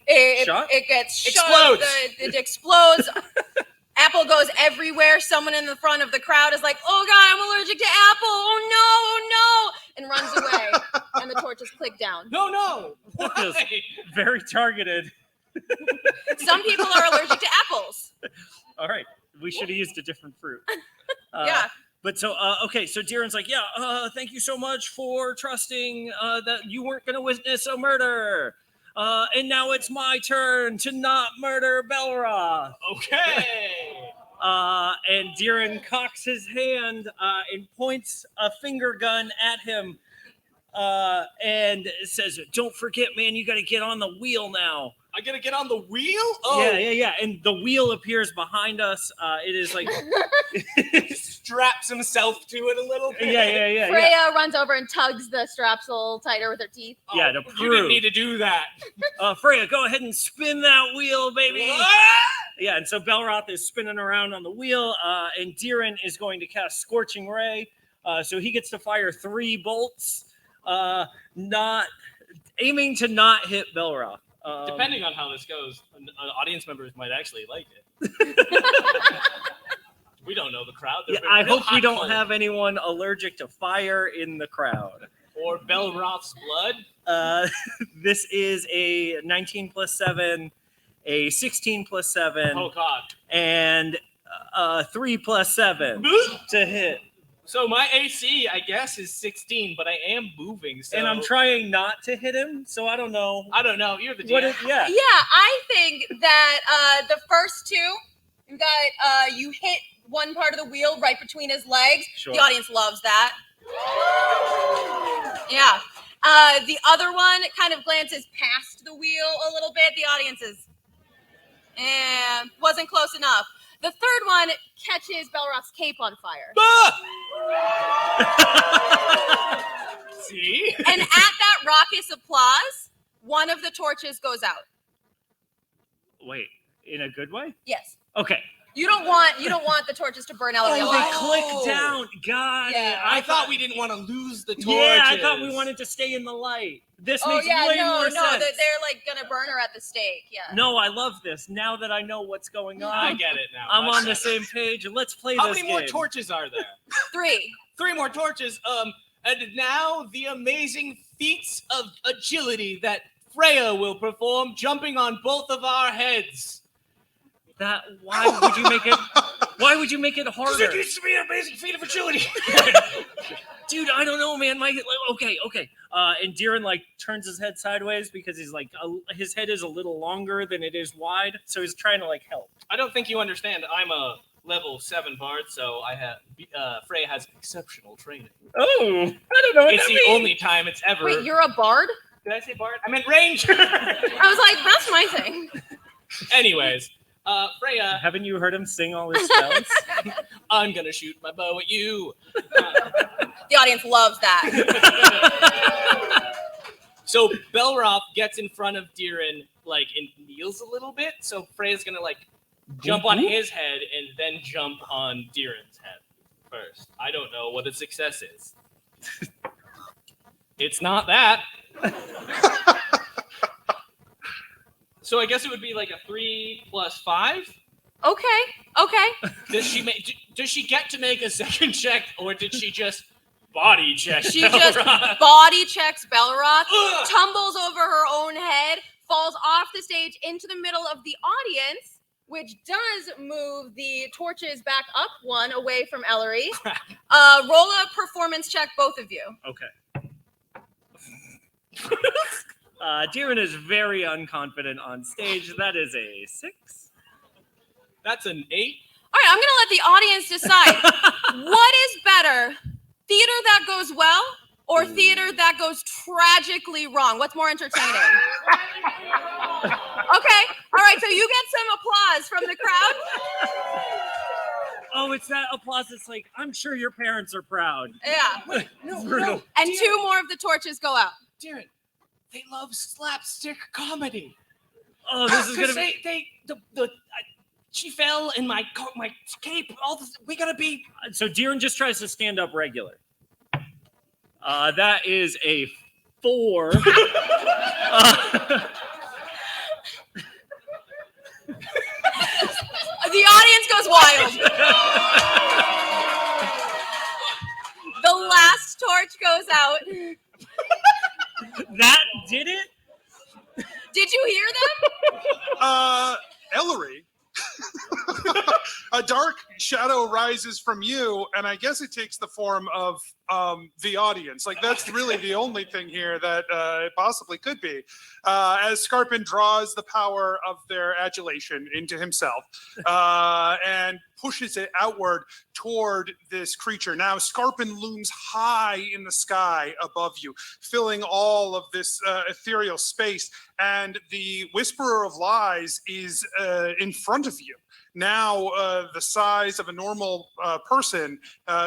shot? It gets Explodes. shot. It explodes. Apple goes everywhere. Someone in the front of the crowd is like, "Oh God, I'm allergic to apple! Oh no!" and runs away. And the torches click down. No. That Why? is very targeted. Some people are allergic to apples. All right. We should have used a different fruit. Yeah. But so, okay. So Darren's like, yeah, thank you so much for trusting that you weren't going to witness a murder. And now it's my turn to not murder Belroth. Okay. And Darren cocks his hand and points a finger gun at him and says, "Don't forget, man, you got to get on the wheel now." I gotta get on the wheel? Oh, Yeah. And the wheel appears behind us. It is like, straps himself to it a little bit. yeah. Freya runs over and tugs the straps a little tighter with her teeth. Oh, Yeah, to you prove. didn't need to do that. Freya, go ahead and spin that wheel, baby. Ah! Yeah, and so Belroth is spinning around on the wheel, and Darren is going to cast Scorching Ray. So he gets to fire 3 bolts, not aiming to not hit Belroth. Depending on how this goes, audience members might actually like it. We don't know the crowd. Yeah, I hope we don't have anyone allergic to fire in the crowd. Or Belroth's blood. This is a 19 plus 7, a 16 plus 7, Oh God. and 3 plus 7 to hit. So my AC, I guess, is 16, but I am moving. So And I'm trying not to hit him, so I don't know. I don't know. You're the GM. What is, yeah. Yeah, I think that the first two, you got you hit one part of the wheel right between his legs. Sure. The audience loves that. Yeah. The other one kind of glances past the wheel a little bit. The audience is, wasn't close enough. The third one catches Belroth's cape on fire. See? And at that raucous applause, one of the torches goes out. Wait, in a good way? Yes. Okay. You don't want the torches to burn Ellery Oh, alive. they click down. God. Yeah. I thought we didn't want to lose the torches. Yeah, I thought we wanted to stay in the light. This Oh makes yeah, way no, more no, sense. they're like gonna burn her at the stake. Yeah. No, I love this. Now that I know what's going on, I get it now. I'm Much on the better. same page. Let's play How this many more game. torches are there? 3. 3 more torches. And now the amazing feats of agility that Freya will perform, jumping on both of our heads. Why would you make it? Why would you make it harder? It used to be an amazing feat of agility. Dude, I don't know, man. Okay. And Deeren like turns his head sideways because he's like his head is a little longer than it is wide, so he's trying to like help. I don't think you understand. I'm a level 7 bard, so I have Freya has exceptional training. Oh, I don't know. What It's that the means. only time it's ever. Wait, you're a bard? Did I say bard? I meant ranger. I was like, that's my thing. Anyways, Freya, Haven't you heard him sing all his spells? I'm gonna shoot my bow at you. The audience loves that. So Belroth gets in front of Deeren, like, and kneels a little bit. So Freya's gonna like jump on his head and then jump on Deeren's head first. I don't know what a success is. It's not that. So I guess it would be like a 3 plus 5. Okay. Does she get to make a second check, or did she just body check? She just Belroth? body checks Belroth, Ugh. tumbles over her own head, falls off the stage into the middle of the audience, which does move the torches back up one away from Ellery. Roll a performance check, both of you. Okay. Deeren is very unconfident on stage. That is a 6. That's an 8. All right, I'm going to let the audience decide. What is better, theater that goes well or theater that goes tragically wrong? What's more entertaining? Okay, all right, so you get some applause from the crowd. Oh, it's that applause. It's like, I'm sure your parents are proud. Yeah. Brutal. And 2 more of the torches go out. Deeren, they love slapstick comedy. Oh, this is gonna be. She fell in my cape. All this, we gotta be. So Deeren just tries to stand up regular. That is a 4. The audience goes wild. The last torch goes out. That did it? Did you hear them? Ellery, a dark shadow rises from you, and I guess it takes the form of the audience. Like, that's really the only thing here that it possibly could be. As Scarpin draws the power of their adulation into himself and pushes it outward toward this creature. Now, Scarpin looms high in the sky above you, filling all of this ethereal space, and the Whisperer of Lies is in front of you. Now, the size of a normal person,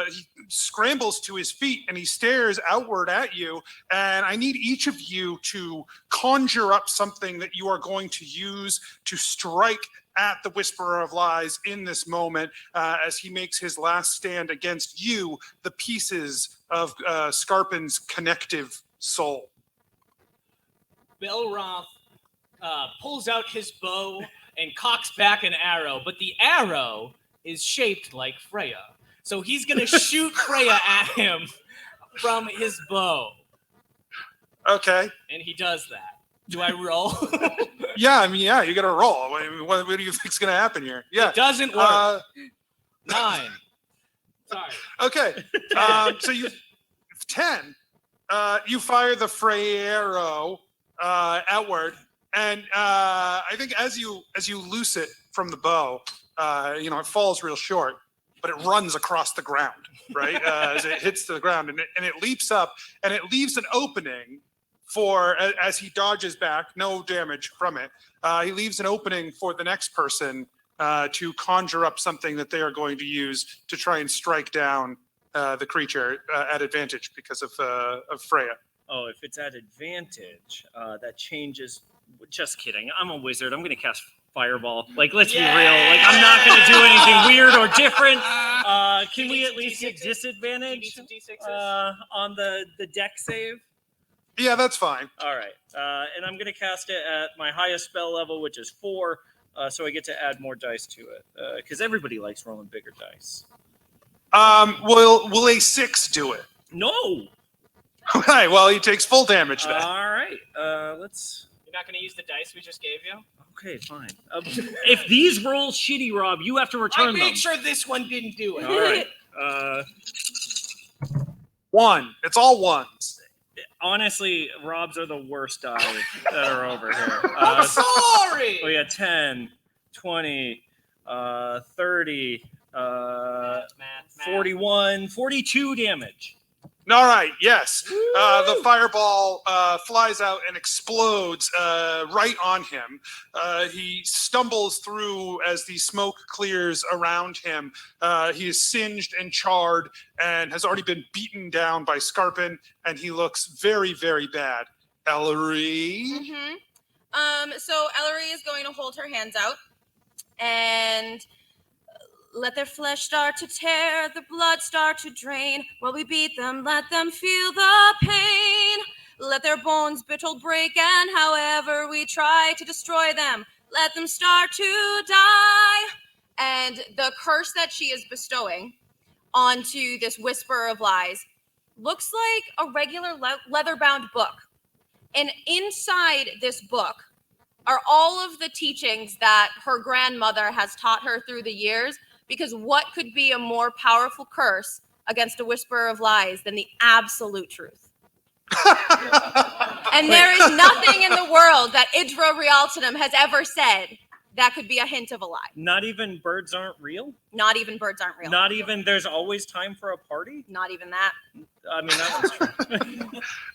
he scrambles to his feet and he stares outward at you. And I need each of you to conjure up something that you are going to use to strike at the Whisperer of Lies in this moment as he makes his last stand against you, the pieces of Scarpin's connective soul. Belroth pulls out his bow and cocks back an arrow, but the arrow is shaped like Freya. So he's going to shoot Freya at him from his bow. Okay. And he does that. Do I roll? Yeah, I mean, yeah, you got to roll. What do you think's going to happen here? Yeah. It doesn't work. 9. Sorry. Okay. So you 10. You fire the Frey arrow outward, and I think as you loose it from the bow, it falls real short, but it runs across the ground, right? As it hits the ground, and it leaps up, and it leaves an opening for as he dodges back. No damage from it. He leaves an opening for the next person to conjure up something that they are going to use to try and strike down the creature at advantage because of Freya. Oh, if it's at advantage, that changes. Just kidding. I'm a wizard. I'm going to cast Fireball. Like, let's be real. Like, I'm not going to do anything weird or different. Can we at least get disadvantage on the deck save? Yeah, that's fine. All right. And I'm going to cast it at my highest spell level, which is 4. So I get to add more dice to it. Because everybody likes rolling bigger dice. Will a 6 do it? No. Okay, well, he takes full damage then. All right. Let's... You're not going to use the dice we just gave you? Okay, fine. If these roll shitty, Rob, you have to return I them. make sure this one didn't do it. All right. 1. It's all ones. Honestly, Rob's are the worst die that are over here. I'm sorry! Oh, yeah, 10, 20, 30, Math. 41, 42 damage. All right, yes. The fireball flies out and explodes right on him. He stumbles through as the smoke clears around him. He is singed and charred and has already been beaten down by Scarpin, and he looks very, very bad. Ellery? So Ellery is going to hold her hands out and let their flesh start to tear, the blood start to drain. While we beat them, let them feel the pain. Let their bones brittle break, and however we try to destroy them, let them start to die. And the curse that she is bestowing onto this Whisperer of Lies looks like a regular leather-bound book. And inside this book are all of the teachings that her grandmother has taught her through the years. Because what could be a more powerful curse against a Whisperer of Lies than the absolute truth? And there is nothing in the world that Idra Rialtonum has ever said that could be a hint of a lie. Not even birds aren't real? Not even birds aren't real. Not even there's always time for a party? Not even that. I mean, that one's true.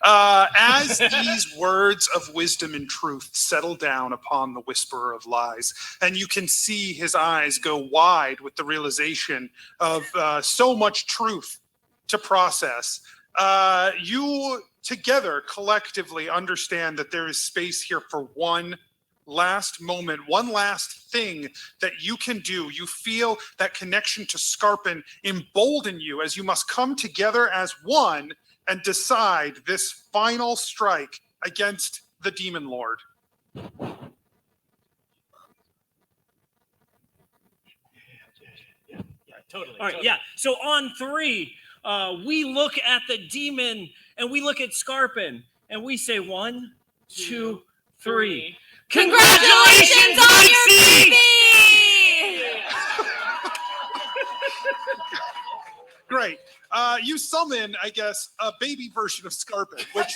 As these words of wisdom and truth settle down upon the Whisperer of Lies, and you can see his eyes go wide with the realization of so much truth to process, you together collectively understand that there is space here for one last moment, one last thing that you can do. You feel that connection to Scarpin embolden you as you must come together as one and decide this final strike against the Demon Lord. Yeah, totally. All right, yeah. So on 3, we look at the demon and we look at Scarpin and we say 1, 2, 3. Congratulations on your baby! Great. You summon, I guess, a baby version of Scarpin, which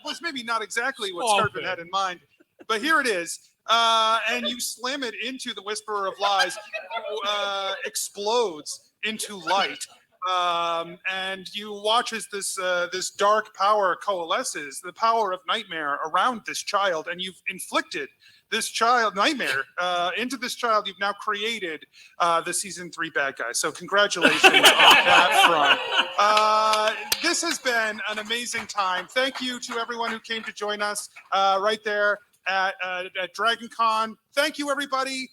was maybe not exactly what Scarpin had in mind, but here it is. And you slam it into the Whisperer of Lies, who explodes into light. And you watch as this dark power coalesces, the power of nightmare around this child, and you've inflicted this child nightmare into this child. You've now created the season 3 bad guy. So congratulations on that front. This has been an amazing time. Thank you to everyone who came to join us right there at DragonCon. Thank you, everybody.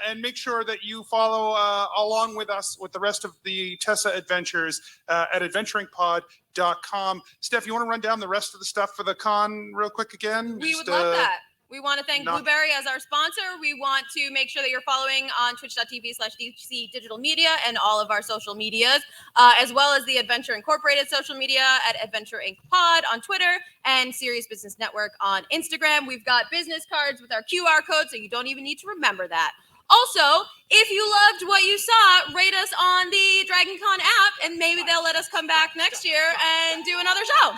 And make sure that you follow along with us with the rest of the Tessa adventures at adventuringpod.com. Steph, you want to run down the rest of the stuff for the con real quick again? We would love that. We want to thank Not- Blueberry as our sponsor. We want to make sure that you're following on twitch.tv/DC Digital Media and all of our social medias, as well as the Adventure Incorporated social media at Adventure Inc. Pod on Twitter and Serious Business Network on Instagram. We've got business cards with our QR code, so you don't even need to remember that. Also, if you loved what you saw, rate us on the DragonCon app, and maybe they'll let us come back next year and do another show.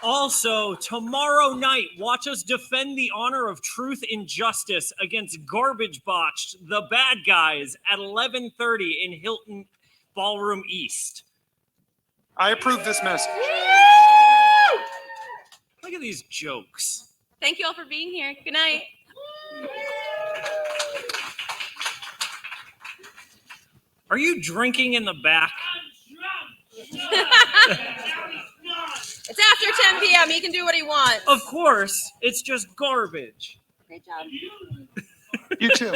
Also, tomorrow night, watch us defend the honor of truth and justice against Garbage Botched, the bad guys, at 11:30 in Hilton Ballroom East. I approve this message. Look at these jokes. Thank you all for being here. Good night. Are you drinking in the back? It's after 10 p.m. He can do what he wants. Of course, it's just garbage. Great job. You too.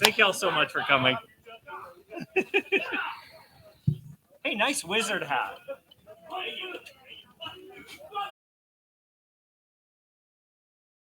Thank y'all so much for coming. Hey, nice wizard hat.